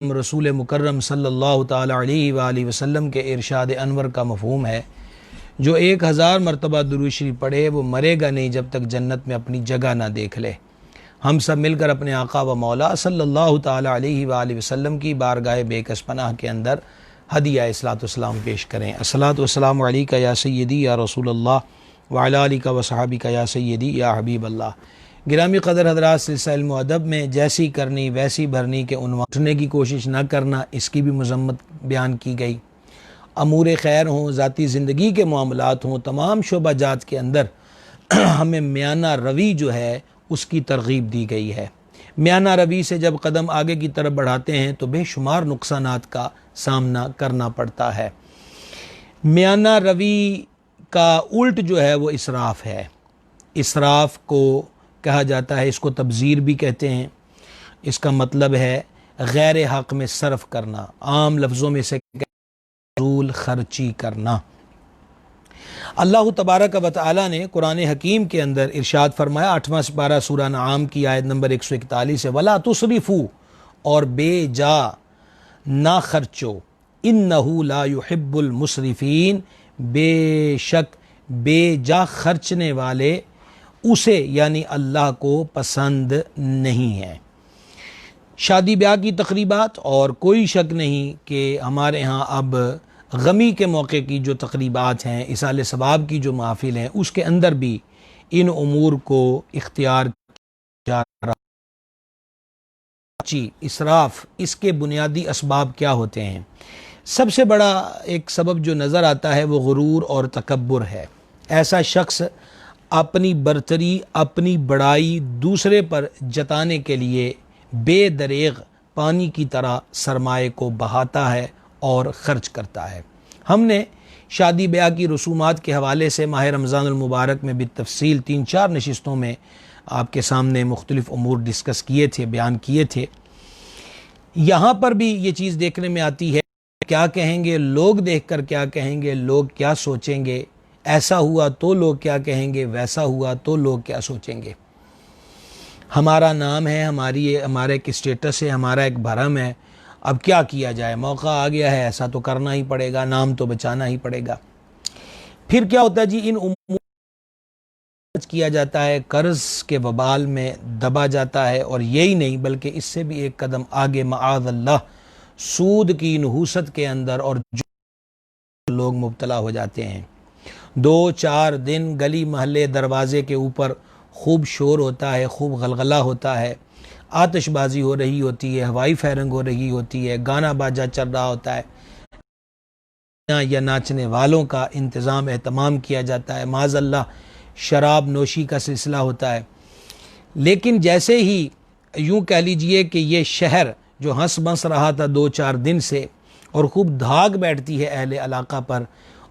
रसूल मुकर्रम सल्लल्लाहु ताला अलैहि वसल्लम के इरशाद अनवर का मफ़हूम है, जो 1000 मरतबा दुरूद शरीफ पढ़े वो मरेगा नहीं जब तक जन्नत में अपनी जगह ना देख ले। हम सब मिलकर अपने आका व मौला सल्लल्लाहु ताला अलैहि वसल्लम की बारगाह बेकस पनाह के अंदर हदिया इस्लात वस्सलाम पेश करें। अस्सलातु वस्सलामु अलैका या सय्यदी या रसूलल्लाह व अला आलिका व सहाबिका या सय्यदी या हबीब अल्लाह। गिरामी कदर हज़रात, सिलसिला इल्म व अदब में जैसी करनी वैसी भरनी के उन्वान उठने की कोशिश न करना, इसकी भी मज़म्मत बयान की गई। अमूर खैर हों, ज़ाती ज़िंदगी के मामलात हों, तमाम शोबा जात के अंदर हमें मियाना रवी जो है उसकी तरगीब दी गई है। मियाना रवी से जब कदम आगे की तरफ बढ़ाते हैं तो बेशुमार नुकसानात का सामना करना पड़ता है। मियाना रवी का उल्ट जो है वो इसराफ़ है। इसराफ़ को कहा जाता है, इसको तब्ज़ीर भी कहते हैं। इसका मतलब है गैर हक़ में सर्फ करना, आम लफ्ज़ों में से फजूल खर्ची करना। अल्लाह तबारक व तआला ने कुरान हकीम के अंदर इरशाद फरमाया, 8वां पारा सूरह अनआम की आयत नंबर 141 है, वला तुसरिफू, और बेजा ना खर्चो, इन्नहु ला युहिब्बुल मुसरिफीन, बेशक बेजा खर्चने वाले उसे यानी अल्लाह को पसंद नहीं है। शादी ब्याह की तकरीबात, और कोई शक नहीं कि हमारे यहाँ अब गमी के मौके की जो तकरीबात हैं, इसाले सवाब की जो महफिल हैं, उसके अंदर भी इन उमूर को इख्तियार किया जा रहा है। इसराफ, इसके बुनियादी असबाब क्या होते हैं? सबसे बड़ा एक सबब जो नज़र आता है वो गुरूर और तकब्बुर है। ऐसा शख्स अपनी बरतरी, अपनी बड़ाई दूसरे पर जताने के लिए बेदरेग पानी की तरह सरमाए को बहाता है और ख़र्च करता है। हमने शादी ब्याह की रसूमात के हवाले से माह रमज़ानुल मुबारक में बितफ़सील 3-4 नशिस्तों में आपके सामने मुख्तलिफ़ उमूर डिस्कस किए थे, बयान किए थे। यहाँ पर भी ये चीज़ देखने में आती है, क्या कहेंगे लोग, देख कर क्या कहेंगे लोग, क्या सोचेंगे, ऐसा हुआ तो लोग क्या कहेंगे, वैसा हुआ तो लोग क्या सोचेंगे। हमारा नाम है, हमारा एक स्टेटस है, हमारा एक भरम है। अब क्या किया जाए, मौका आ गया है, ऐसा तो करना ही पड़ेगा, नाम तो बचाना ही पड़ेगा। फिर क्या होता है जी, इन उम्र किया जाता है, कर्ज के वबाल में दबा जाता है, और यही नहीं बल्कि इससे भी एक कदम आगे माअज़ल्लाह सूद की नहूसत के अंदर और जो लोग मुब्तला हो जाते हैं। 2-4 दिन गली महल्ले दरवाजे के ऊपर खूब शोर होता है, खूब गलगला होता है, आतिशबाजी हो रही होती है, हवाई फायरिंग हो रही होती है, गाना बाजा चल रहा होता है, या नाचने वालों का इंतज़ाम एहतमाम किया जाता है, माज़अल्लाह शराब नोशी का सिलसिला होता है। लेकिन जैसे ही यूँ कह लीजिए कि ये शहर जो हंस बंस रहा था 2-4 दिन से, और खूब धाक बैठती है अहले इलाका पर,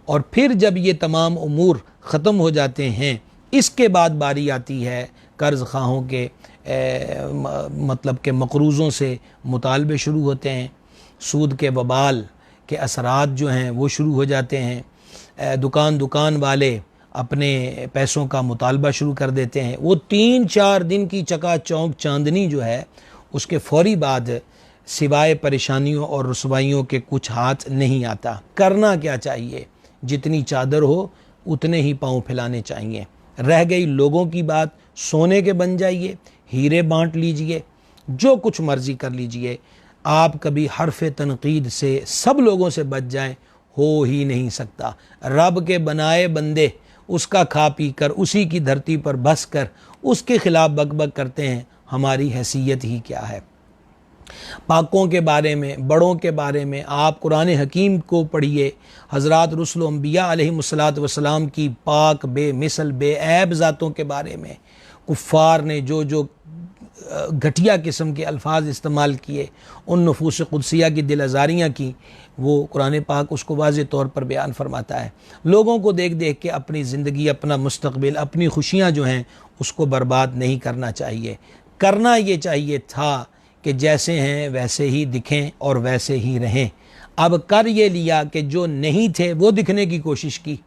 और फिर जब ये तमाम उमूर ख़त्म हो जाते हैं, इसके बाद बारी आती है कर्ज़ खाहों के मतलब के मकरूज़ों से मुतालबे शुरू होते हैं, सूद के वबाल के असरात जो हैं वो शुरू हो जाते हैं। दुकान वाले अपने पैसों का मुतालबा शुरू कर देते हैं। वो 3-4 दिन की चकाचौंध चांदनी जो है, उसके फौरी बाद सिवाय परेशानियों और रुसवाइयों के कुछ हाथ नहीं आता। करना क्या चाहिए, जितनी चादर हो उतने ही पाँव फैलाने चाहिए। रह गई लोगों की बात, सोने के बन जाइए, हीरे बांट लीजिए, जो कुछ मर्जी कर लीजिए। आप कभी हर्फ तनकीद से सब लोगों से बच जाएं, हो ही नहीं सकता। रब के बनाए बंदे उसका खा पी कर, उसी की धरती पर बस कर उसके खिलाफ बकबक करते हैं, हमारी हैसियत ही क्या है। पाकों के बारे में, बड़ों के बारे में आप कुरान हकीम को पढ़िए। हज़रात रुसुल अंबिया अलैहिमुस्सलातु वस्सलाम की पाक बेमिसल बेऐब ज़ातों के बारे में कुफ़ार ने जो जो घटिया किस्म के अल्फाज इस्तेमाल किए, उन नफूस कुदसिया की दिल आज़ारियाँ की, वो कुरान पाक उसको वाज़े तौर पर बयान फरमाता है। लोगों को देख देख के अपनी ज़िंदगी, अपना मुस्तक़बिल, अपनी खुशियाँ जो हैं उसको बर्बाद नहीं करना चाहिए। करना ये चाहिए था कि जैसे हैं वैसे ही दिखें और वैसे ही रहें। अब कर ये लिया कि जो नहीं थे वो दिखने की कोशिश की,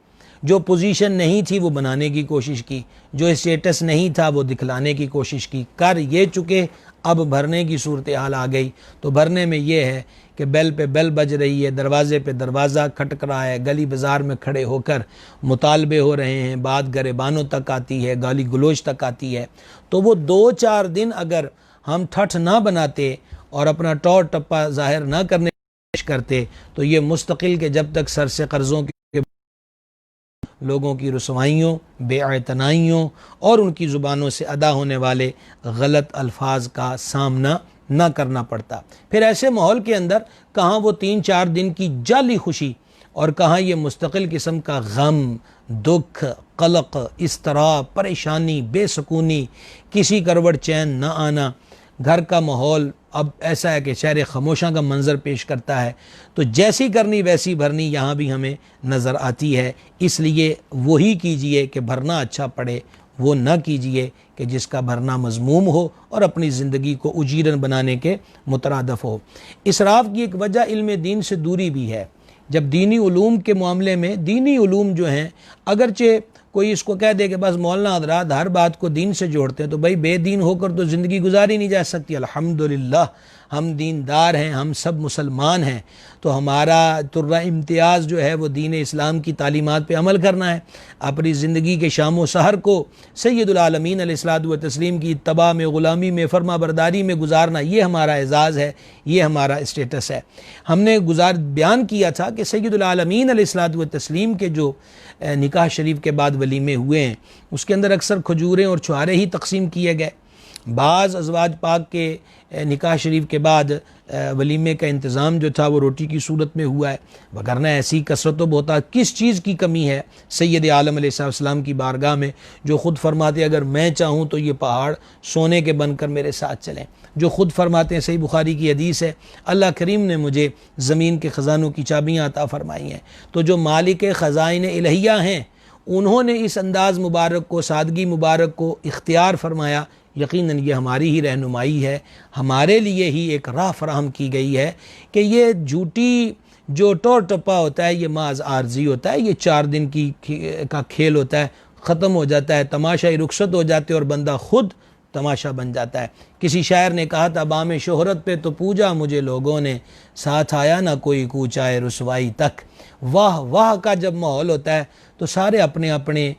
जो पोजीशन नहीं थी वो बनाने की कोशिश की, जो स्टेटस नहीं था वो दिखलाने की कोशिश की। कर ये चुके, अब भरने की सूरत हाल आ गई। तो भरने में ये है कि बेल पे बेल बज रही है, दरवाज़े पे दरवाज़ा खटक रहा है, गली बाज़ार में खड़े होकर मुतालबे हो रहे हैं, बात गरेबानों तक आती है, गाली गलोच तक आती है। तो वो 2-4 दिन अगर हम ठठ ना बनाते और अपना टौर टप्पा ज़ाहिर ना करने करते तो ये मुस्तकिल के जब तक सर से कर्ज़ों के लोगों की रुसवाइयों, बेअतनाइयों और उनकी ज़ुबानों से अदा होने वाले गलत अल्फाज का सामना ना करना पड़ता। फिर ऐसे माहौल के अंदर कहाँ वो 3-4 दिन की जाली खुशी और कहाँ ये मुस्तकिल किस्म का गम, दुख, कलक, इस्तराब, परेशानी, बेसुकूनी, किसी करवट चैन न आना। घर का माहौल अब ऐसा है कि शहर खामोशा का मंज़र पेश करता है। तो जैसी करनी वैसी भरनी यहाँ भी हमें नज़र आती है। इसलिए वही कीजिए कि भरना अच्छा पड़े, वो न कीजिए कि जिसका भरना मज़मूम हो और अपनी ज़िंदगी को उजीरन बनाने के मुतरादफ़ हो। इसराफ़ की एक वजह इल्म दीन से दूरी भी है। जब दीनी उलूम के मामले में, दीनी उलूम जो हैं, अगरचे कोई इसको कह दे कि बस मौलाना हज़रात हर बात को दीन से जोड़ते हैं, तो भाई बेदीन होकर तो ज़िंदगी गुजारी नहीं जा सकती। अल्हम्दुलिल्लाह हम दीनदार हैं, हम सब मुसलमान हैं, तो हमारा तुर्रा इम्तियाज़ जो है वो दीन इस्लाम की तालीमात पे अमल करना है। अपनी ज़िंदगी के शाम व सहर को सैयदुल आलमीन अलैहिस्सलातु व तस्लीम की इत्तबा में, ग़ुलामी में, फरमा बरदारी में गुजारना, ये हमारा एज़ाज़ है, ये हमारा स्टेटस है। हमने बयान किया था कि सैयदुल आलमीन अलैहिस्सलातु व तस्लीम के जो निकाह शरीफ के बाद वलीमे हुए हैं, उसके अंदर अक्सर खजूरें और छुआरे ही तकसीम किए गए। बाज़ अज़वाज पाक के निकाह शरीफ के बाद वलीमे का इंतज़ाम जो था वो रोटी की सूरत में हुआ है, वगरना ऐसी कसरत व बहुत किस चीज़ की कमी है सैयद आलम अलैहिस्सलाम की बारगाह में, जो ख़ुद फरमाते अगर मैं चाहूँ तो ये पहाड़ सोने के बनकर मेरे साथ चलें। जो ख़ुद फरमाते हैं, सही बुखारी की हदीस है, अल्लाह करीम ने मुझे ज़मीन के ख़जानों की चाबियाँ अता फ़रमाई हैं। तो जो मालिक ख़ज़ाइन इलहिया हैं, उन्होंने इस अंदाज़ मुबारक को, सादगी मुबारक को इख्तियार फरमाया। यकीनन ये हमारी ही रहनुमाई है, हमारे लिए ही एक राह फराहम की गई है कि ये झूठी जो टोर टप्पा होता है, ये माज आर्जी होता है, ये 4 दिन का खेल होता है, ख़त्म हो जाता है, तमाशाई रुखसत हो जाते हैं और बंदा खुद तमाशा बन जाता है। किसी शायर ने कहा था, बामे शोहरत पे तो पूजा मुझे लोगों ने, साथ आया ना कोई कूचाए रुसवाई तक। वाह वाह का जब माहौल होता है तो सारे अपने अपने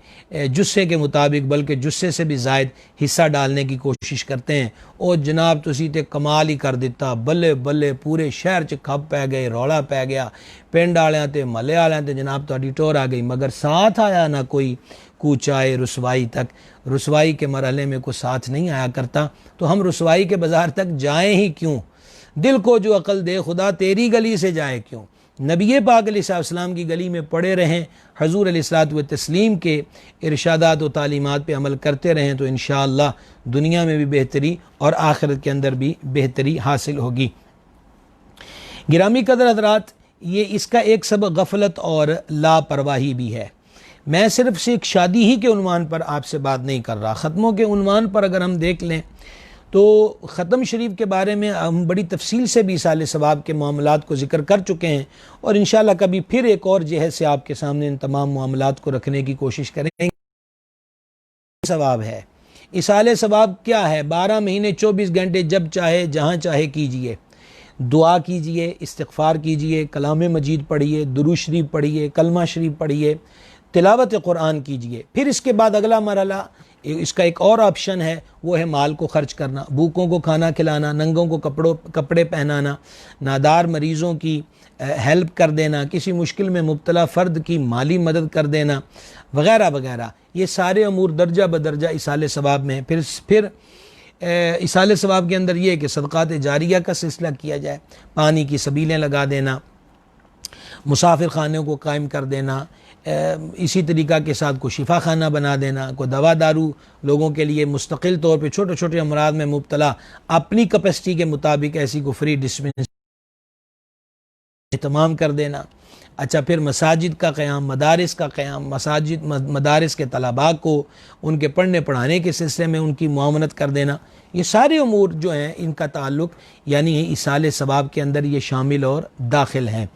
जुस्से के मुताबिक, बल्कि जुस्से से भी ज़ायद हिस्सा डालने की कोशिश करते हैं। ओ जनाब तुसी ते कमाल ही कर दिता, बल्ले बल्ले पूरे शहर च खप पै गए, रौला पै गया, पिंड आलियां ते महल्ले आलियां ते जनाब तुहाडी टोर आ गई, मगर साथ आया ना कोई कूचाए रुसवाई तक। रुसवाई के मरहले में कोई साथ नहीं आया करता, तो हम रुसवाई के बाज़ार तक जाएँ ही क्यों? दिल को जो अकल दे खुदा तेरी गली से जाए क्यों? नबी पाक अलैहिस्सलाम की गली में पड़े रहें, हजूर अलैहिस्सलातु व तस्लीम के इरशादात व तालीमात पे अमल करते रहें, तो इंशाअल्लाह दुनिया में भी बेहतरी और आखिरत के अंदर भी बेहतरी हासिल होगी। गिरामी कदर हज़रात, ये इसका एक सबब गफलत और लापरवाही भी है। मैं सिर्फ से एक शादी ही के उन्वान पर आपसे बात नहीं कर रहा, ख़त्मों के उन्वान पर अगर हम देख लें तो ख़त्म शरीफ के बारे में हम बड़ी तफसील से भी साले सवाब के मामलात को ज़िक्र कर चुके हैं, और इंशाअल्लाह कभी फिर एक और जहद से आपके सामने इन तमाम मामलात को रखने की कोशिश करेंगे। सवाब है, इसाले सवाब क्या है? 12 महीने 24 घंटे जब चाहे जहाँ चाहे कीजिए, दुआ कीजिए, इस्तिग़फ़ार कीजिए, कलाम मजीद पढ़िए, दुरूद शरीफ पढ़िए, कलमा शरीफ पढ़िए, तिलावत कुरान कीजिए। फिर इसके बाद अगला मरहला, इसका एक और ऑप्शन है, वो है माल को खर्च करना, भूखों को खाना खिलाना, नंगों को कपड़े पहनाना, नादार मरीज़ों की हेल्प कर देना, किसी मुश्किल में मुब्तला फ़र्द की माली मदद कर देना, वगैरह वगैरह। ये सारे अमूर दर्जा बदर्जा इसाले सवाब में है। फिर इसाले सवाब के अंदर ये है कि सदक़ात जारिया का सिलसिला किया जाए, पानी की सबीलें लगा देना, मुसाफिर खानों को कायम कर देना, इसी तरीक़ा के साथ को शिफा खाना बना देना, को दवा दारू लोगों के लिए मुस्तकिल तौर पे छोटे छोटे अमराज में मुब्तला अपनी कैपेसिटी के मुताबिक ऐसी को फ्री डिस्पेंस तमाम कर देना। अच्छा, फिर मसाजिद का क़याम, मदारिस का क़याम, मदारिस के तलबा को उनके पढ़ने पढ़ाने के सिलसिले में उनकी मुआवनत कर देना। ये सारे अमूर जो हैं इनका ताल्लुक़ यानी इसाले सवाब के अंदर ये शामिल और दाखिल हैं।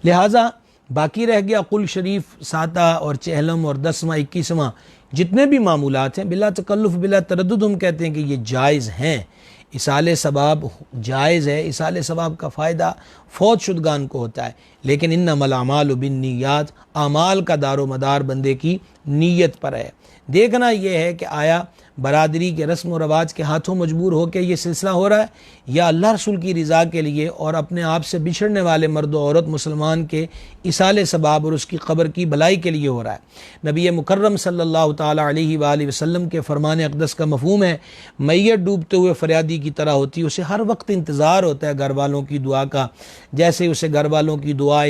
लिहाजा बाकी रह गया कुल शरीफ, साता और चहलम और 10वां 21वां जितने भी मामूलात हैं, बिला तकल्लुफ़ बिला तरद्दुद हम कहते हैं कि ये जायज़ हैं। इसाले सबाब जायज़ है, इसाले सबाब का फ़ायदा फौत शुदगान को होता है, लेकिन इन्नमल अमालु बिन्नियात, अमाल का दारो मदार बंदे की नीयत पर है। देखना यह है कि आया बरादरी के रस्म व रवाज के हाथों मजबूर होकर ये सिलसिला हो रहा है, या अल्लाह रसूल की रज़ा के लिए और अपने आप से बिछड़ने वाले मर्द औरत मुसलमान के इसाले सबाब और उसकी क़ब्र की भलाई के लिए हो रहा है। नबी मुकर्रम सल्लल्लाहु ताला अलैहि वसल्लम के फरमान अक़दस का मफ़हूम है, मैयत डूबते हुए फरियादी की तरह होती है, उसे हर वक्त इंतज़ार होता है घर वालों की दुआ का। जैसे उसे घर वालों की दुआ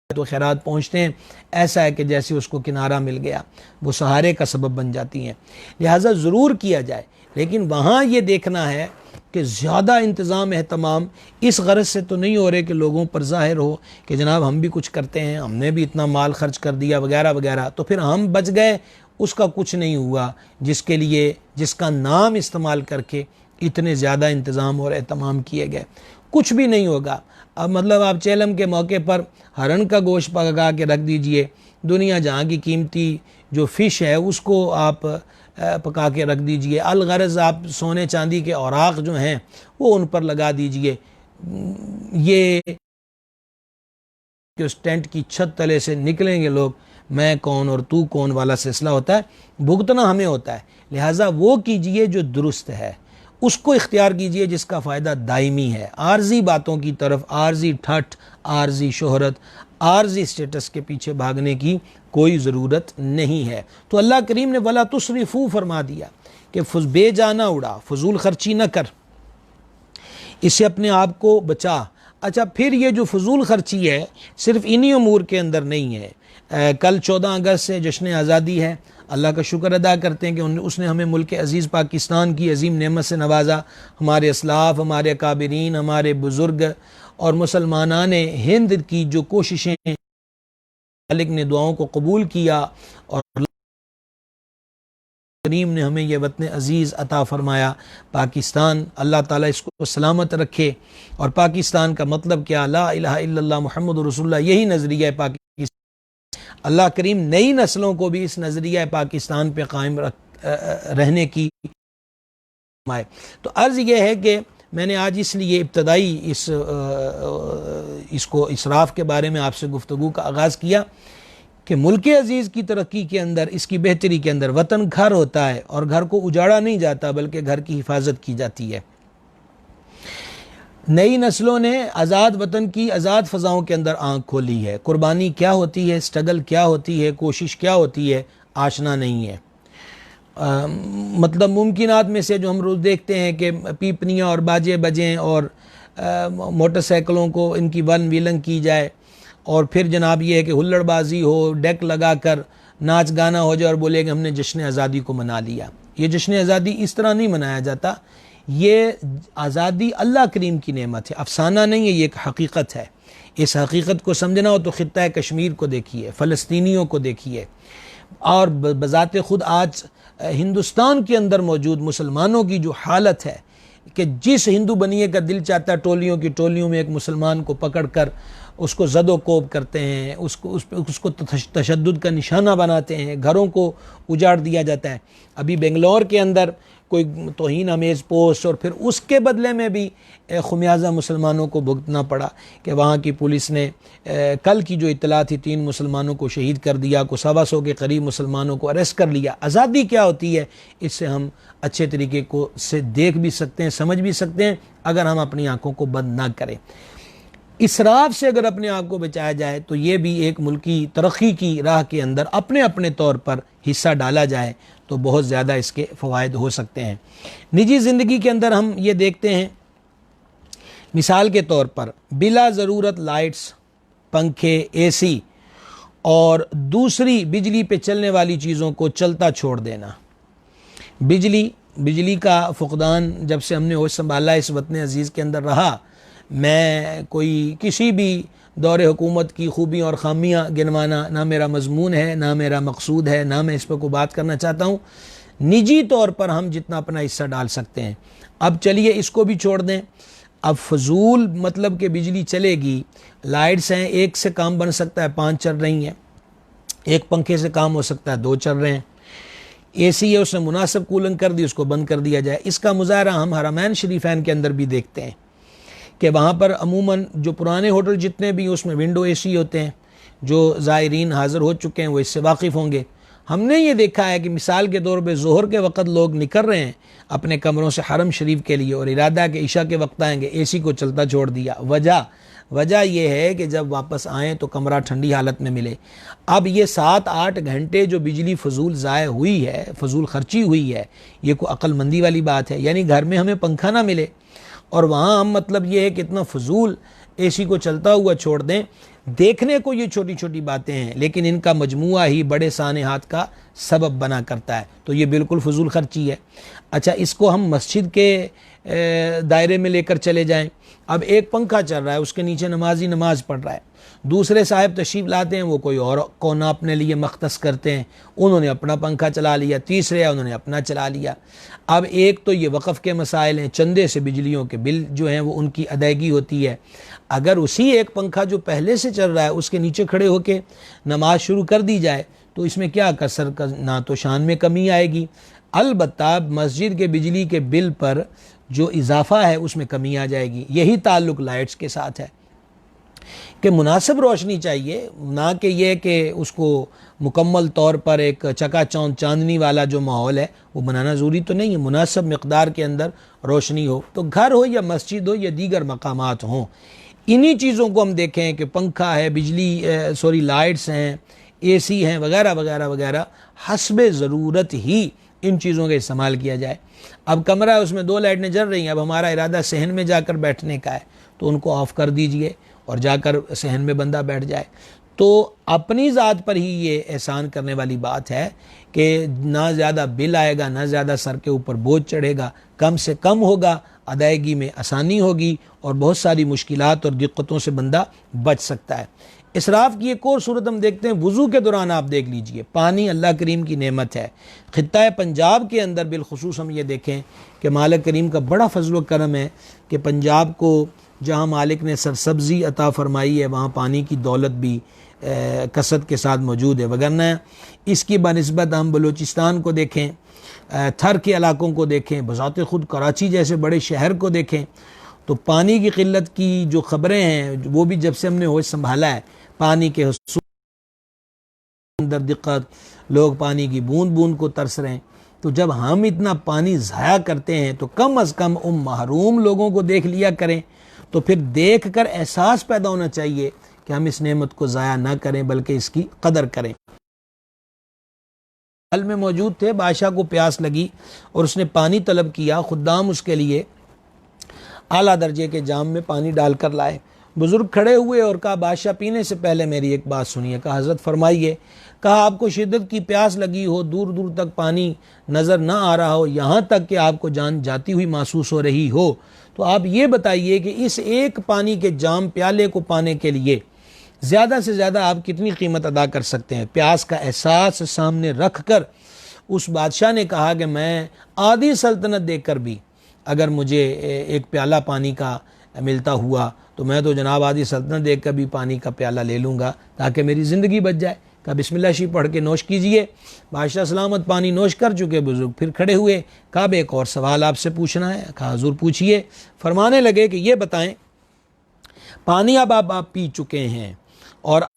तो खैरात पहुँचते हैं, ऐसा है कि जैसे उसको किनारा मिल गया, वो सहारे का सबब बन जाती हैं। लिहाजा ज़रूर किया जाए, लेकिन वहाँ ये देखना है कि ज़्यादा इंतज़ाम एहतमाम इस गरज से तो नहीं हो रहे कि लोगों पर ज़ाहिर हो कि जनाब हम भी कुछ करते हैं, हमने भी इतना माल खर्च कर दिया वगैरह वगैरह, तो फिर हम बच गए, उसका कुछ नहीं हुआ जिसके लिए जिसका नाम इस्तेमाल करके इतने ज़्यादा इंतज़ाम और एहतमाम किए गए। कुछ भी नहीं होगा। अब मतलब आप चेलम के मौके पर हरण का गोश्त पका के रख दीजिए, दुनिया जहाँ की कीमती जो फ़िश है उसको आप पका के रख दीजिए, अलगरज़ आप सोने चांदी के औराक जो हैं वो उन पर लगा दीजिए। ये कि उस टेंट की छत तले से निकलेंगे लोग, मैं कौन और तू कौन वाला सिलसिला होता है, भुगतना हमें होता है। लिहाजा वो कीजिए जो दुरुस्त है, उसको इख्तियार कीजिए जिसका फ़ायदा दायमी है। आर्जी बातों की तरफ, आर्जी ठठ, आर्जी शोहरत, आर्जी स्टेटस के पीछे भागने की कोई ज़रूरत नहीं है। तो अल्लाह करीम ने वला तुसरिफू फरमा दिया कि बेजाना उड़ा, फजूल खर्ची न कर, इससे अपने आप को बचा। अच्छा, फिर ये जो फजूल खर्ची है सिर्फ इन्हीं अमूर के अंदर नहीं है। कल 14 अगस्त से जश्न आज़ादी है, अल्लाह का शुक्र अदा करते हैं कि उसने हमें मुल्क अज़ीज़ पाकिस्तान की अजीम नेमत से नवाजा। हमारे असलाफ़, हमारे काबिरीन, हमारे बुज़ुर्ग और मुसलमानान हिंद की जो कोशिशें, मालिक ने दुआओं को कबूल किया और करीम ने हमें यह वतन अज़ीज़ अता फ़रमाया। पाकिस्तान अल्लाह ताला इसको सलामत रखे। और पाकिस्तान का मतलब क्या, ला इलाहा इल्लल्लाह मुहम्मदुर रसूलुल्लाह, यही नज़रिया है पाकिस्तान। अल्लाह करीम नई नस्लों को भी इस नज़रिया पाकिस्तान पे कायम रहने की। तो अर्ज़ यह है कि मैंने आज इसलिए इब्तदाई इसको इसराफ़ के बारे में आपसे गुफ्तगू का आगाज़ किया कि मुल्क अज़ीज़ की तरक्की के अंदर, इसकी बेहतरी के अंदर वतन घर होता है और घर को उजाड़ा नहीं जाता बल्कि घर की हिफाजत की जाती है। नई नस्लों ने आज़ाद वतन की आज़ाद फ़ज़ाओं के अंदर आँख खोली है। कुर्बानी क्या होती है, स्ट्रगल क्या होती है, कोशिश क्या होती है, आशना नहीं है। मतलब मुमकिनात में से जो हम रोज़ देखते हैं कि पीपनियाँ और बाजे बजें और मोटरसाइकिलों को इनकी वन वीलन की जाए और फिर जनाब ये है कि हुल्लड़बाजी हो, डेक लगा कर नाच गाना हो जाए और बोले कि हमने जश्न आज़ादी को मना लिया। ये जश्न आज़ादी इस तरह नहीं मनाया जाता। ये आज़ादी अल्लाह करीम की नेमत है, अफसाना नहीं है, ये एक हकीकत है। इस हकीकत को समझना हो तो ख़ित्ता कश्मीर को देखिए, फ़लस्तीनियों को देखिए, और बज़ाते ख़ुद आज हिंदुस्तान के अंदर मौजूद मुसलमानों की जो हालत है कि जिस हिंदू बनिए का दिल चाहता है टोलियों की टोलियों में एक मुसलमान को पकड़ कर उसको ज़दो कोब करते हैं, उसको तशद्दुद का निशाना बनाते हैं, घरों को उजाड़ दिया जाता है। अभी बेंगलोर के अंदर कोई तौहीन आमेज़ पोस्ट और फिर उसके बदले में भी खुमियाजा मुसलमानों को भुगतना पड़ा कि वहाँ की पुलिस ने कल की जो इत्तला थी 3 मुसलमानों को शहीद कर दिया, को 125 के करीब मुसलमानों को अरेस्ट कर लिया। आज़ादी क्या होती है इससे हम अच्छे तरीके को से देख भी सकते हैं, समझ भी सकते हैं, अगर हम अपनी आँखों को बंद ना करें। इसराफ से अगर अपने आप को बचाया जाए तो ये भी एक मुल्की तरक्की की राह के अंदर अपने अपने तौर पर हिस्सा डाला जाए तो बहुत ज़्यादा इसके फ़वाइद हो सकते हैं। निजी ज़िंदगी के अंदर हम ये देखते हैं, मिसाल के तौर पर बिला ज़रूरत लाइट्स, पंखे, एसी और दूसरी बिजली पे चलने वाली चीज़ों को चलता छोड़ देना। बिजली का फ़ुक़दान जब से हमने होश संभाला इस वतन अज़ीज़ के अंदर रहा, मैं कोई किसी भी दौरे हुकूमत की खूबी और ख़ामियाँ गिनवाना ना मेरा मजमून है, ना मेरा मकसूद है, ना मैं इस पर कोई बात करना चाहता हूँ। निजी तौर पर हम जितना अपना हिस्सा डाल सकते हैं। अब चलिए इसको भी छोड़ दें। अब फजूल मतलब कि बिजली चलेगी, लाइट्स हैं, एक से काम बन सकता है 5 चल रही हैं, एक पंखे से काम हो सकता है 2 चल रहे हैं। एसी है उसने मुनासिब कूलिंग कर दी, उसको बंद कर दिया जाए। इसका मुजाहरा हम हरमैन शरीफैन के अंदर भी देखते हैं कि वहाँ पर अमूमन जो पुराने होटल जितने भी उसमें विंडो एसी होते हैं। जो ज़ायरीन हाज़िर हो चुके हैं वो इससे वाकिफ़ होंगे। हमने ये देखा है कि मिसाल के तौर पे ज़ोहर के वक़्त लोग निकल रहे हैं अपने कमरों से हरम शरीफ के लिए और इरादा के इशा के वक्त आएंगे, एसी को चलता छोड़ दिया। वजह यह है कि जब वापस आएँ तो कमरा ठंडी हालत में मिले। अब ये 7-8 घंटे जो बिजली फजूल ज़ाय हुई है, फजूल खर्ची हुई है, ये कोई अक्लमंदी वाली बात है? यानी घर में हमें पंखा ना मिले और वहाँ हम मतलब ये है कि इतना फजूल एसी को चलता हुआ छोड़ दें। देखने को ये छोटी छोटी बातें हैं, लेकिन इनका मजमुआ ही बड़े साने हाथ का सबब बना करता है। तो ये बिल्कुल फजूल खर्ची है। अच्छा, इसको हम मस्जिद के दायरे में लेकर चले जाएं। अब एक पंखा चल रहा है, उसके नीचे नमाजी नमाज पढ़ रहा है, दूसरे साहब तशरीफ़ लाते हैं, वो कोई और कोना अपने लिए मख्तस करते हैं, उन्होंने अपना पंखा चला लिया, तीसरे है उन्होंने अपना चला लिया। अब एक तो ये वक़फ़ के मसाइल हैं, चंदे से बिजलियों के बिल जो हैं वो उनकी अदायगी होती है। अगर उसी एक पंखा जो पहले से चल रहा है उसके नीचे खड़े होकर नमाज शुरू कर दी जाए तो इसमें क्या कसर का, ना तो शान में कमी आएगी, अलबत्ता मस्जिद के बिजली के बिल पर जो इजाफा है उसमें कमी आ जाएगी। यही ताल्लुक़ लाइट्स के साथ है कि मुनासिब रोशनी चाहिए, ना कि ये कि उसको मुकम्मल तौर पर एक चकाचौंध चांदनी वाला जो माहौल है वो बनाना ज़रूरी तो नहीं है। मुनासिब मकदार के अंदर रोशनी हो, तो घर हो या मस्जिद हो या दीगर मकामात हों। इन्हीं चीज़ों को हम देखें कि पंखा है, बिजली लाइट्स हैं, एसी हैं, वगैरह वगैरह वगैरह, हस्बे ज़रूरत ही इन चीज़ों का इस्तेमाल किया जाए। अब कमरा है उसमें 2 लाइटें जल रही हैं, अब हमारा इरादा सहन में जाकर बैठने का है तो उनको ऑफ़ कर दीजिए और जाकर सहन में बंदा बैठ जाए। तो अपनी ज़ात पर ही ये एहसान करने वाली बात है कि ना ज़्यादा बिल आएगा, ना ज़्यादा सर के ऊपर बोझ चढ़ेगा, कम से कम होगा, अदायगी में आसानी होगी और बहुत सारी मुश्किलात और दिक्कतों से बंदा बच सकता है। इसराफ की एक और सूरत हम देखते हैं वज़ू के दौरान। आप देख लीजिए, पानी अल्लाह करीम की नेमत है। ख़ित्ता पंजाब के अंदर बिलखुसूस हम ये देखें कि मालिक करीम का बड़ा फजल करम है कि पंजाब को जहाँ मालिक ने सरसब्ज़ी अता फ़रमाई है वहाँ पानी की दौलत भी कसरत के साथ मौजूद है। वगरना इसकी बनिस्बत हम बलूचिस्तान को देखें, थर के इलाकों को देखें, बज़ाते ख़ुद कराची जैसे बड़े शहर को देखें तो पानी की क़िल्लत की जो ख़बरें हैं वो भी जब से हमने होश संभाला है, पानी के अंदर दिक्कत, लोग पानी की बूंद बूंद को तरस रहे हैं। तो जब हम इतना पानी ज़ाया करते हैं तो कम अज़ कम उन महरूम लोगों को देख लिया करें, तो फिर देख कर एहसास पैदा होना चाहिए कि हम इस नेमत को ज़ाया ना करें बल्कि इसकी कदर करें। हल में मौजूद थे, बादशाह को प्यास लगी और उसने पानी तलब किया। खुद्दाम उसके लिए आला दर्जे के जाम में पानी डाल कर लाए। बुज़ुर्ग खड़े हुए और कहा, बादशाह पीने से पहले मेरी एक बात सुनिए। कहा, हज़रत फरमाइए। कहा, आपको शिद्दत की प्यास लगी हो, दूर दूर तक पानी नज़र ना आ रहा हो, यहाँ तक कि आपको जान जाती हुई महसूस हो रही हो, तो आप ये बताइए कि इस एक पानी के जाम प्याले को पाने के लिए ज़्यादा से ज़्यादा आप कितनी कीमत अदा कर सकते हैं। प्यास का एहसास सामने रख कर उस बादशाह ने कहा कि मैं आधी सल्तनत देकर भी अगर मुझे एक प्याला पानी का मिलता हुआ तो मैं तो जनाब आधी सल्तनत देकर भी पानी का प्याला ले लूँगा ताकि मेरी ज़िंदगी बच जाए। कहा, बिस्मिल्लाह शरीफ पढ़ के नोश कीजिए। बादशाह सलामत पानी नोश कर चुके। बुजुर्ग फिर खड़े हुए। कहा, एक और सवाल आपसे पूछना है। कहा, हुजूर पूछिए। फरमाने लगे कि ये बताएं, पानी अब आप पी चुके हैं और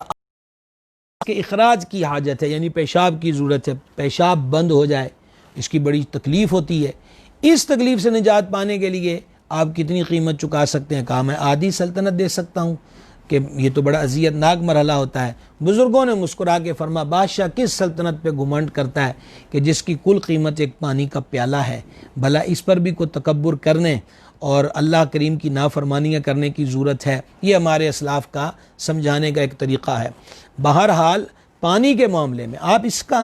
के इखराज की हाजत है, यानी पेशाब की ज़रूरत है, पेशाब बंद हो जाए, इसकी बड़ी तकलीफ़ होती है। इस तकलीफ़ से निजात पाने के लिए आप कितनी कीमत चुका सकते हैं। कहा, मैं आधी सल्तनत दे सकता हूँ। कि ये तो बड़ा अज़ियतनाक मरहला होता है। बुज़ुर्गों ने मुस्कुरा के फरमा, बादशाह किस सल्तनत पे घुमंड करता है कि जिसकी कुल कीमत एक पानी का प्याला है। भला इस पर भी कोई तकब्बुर करने और अल्लाह करीम की नाफरमानियाँ करने की ज़रूरत है। ये हमारे असलाफ़ का समझाने का एक तरीक़ा है। बहरहाल पानी के मामले में आप इसका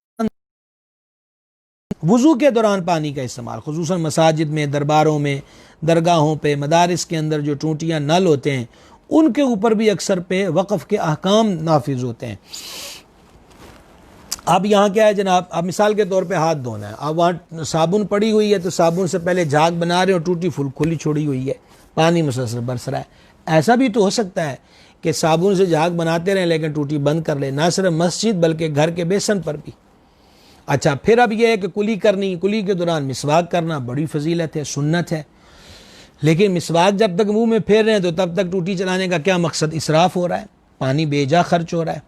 वज़ू के दौरान पानी का इस्तेमाल, खुसूसन मसाजिद में, दरबारों में, दरगाहों पे, मदारिस के अंदर जो टूटियाँ नल होते हैं उनके ऊपर भी अक्सर पे वक़फ़ के अहकाम नाफिज होते हैं। अब यहाँ क्या है जनाब, अब मिसाल के तौर पे हाथ धोना है, अब वहाँ साबुन पड़ी हुई है तो साबुन से पहले झाग बना रहे हो, टूटी फुल खुली छोड़ी हुई है, पानी मुसलसल बरस रहा है। ऐसा भी तो हो सकता है कि साबुन से झाग बनाते रहें लेकिन टूटी बंद कर ले, ना सिर्फ मस्जिद बल्कि घर के बेसन पर भी। अच्छा, फिर अब यह है कि कुली करनी, कुली के दौरान मिसवाक करना बड़ी फजीलत है, सुन्नत है। लेकिन मिसवाक जब तक मुंह में फेर रहे हैं तो तब तक टूटी चलाने का क्या मकसद? इसराफ हो रहा है, पानी बेजा खर्च हो रहा है।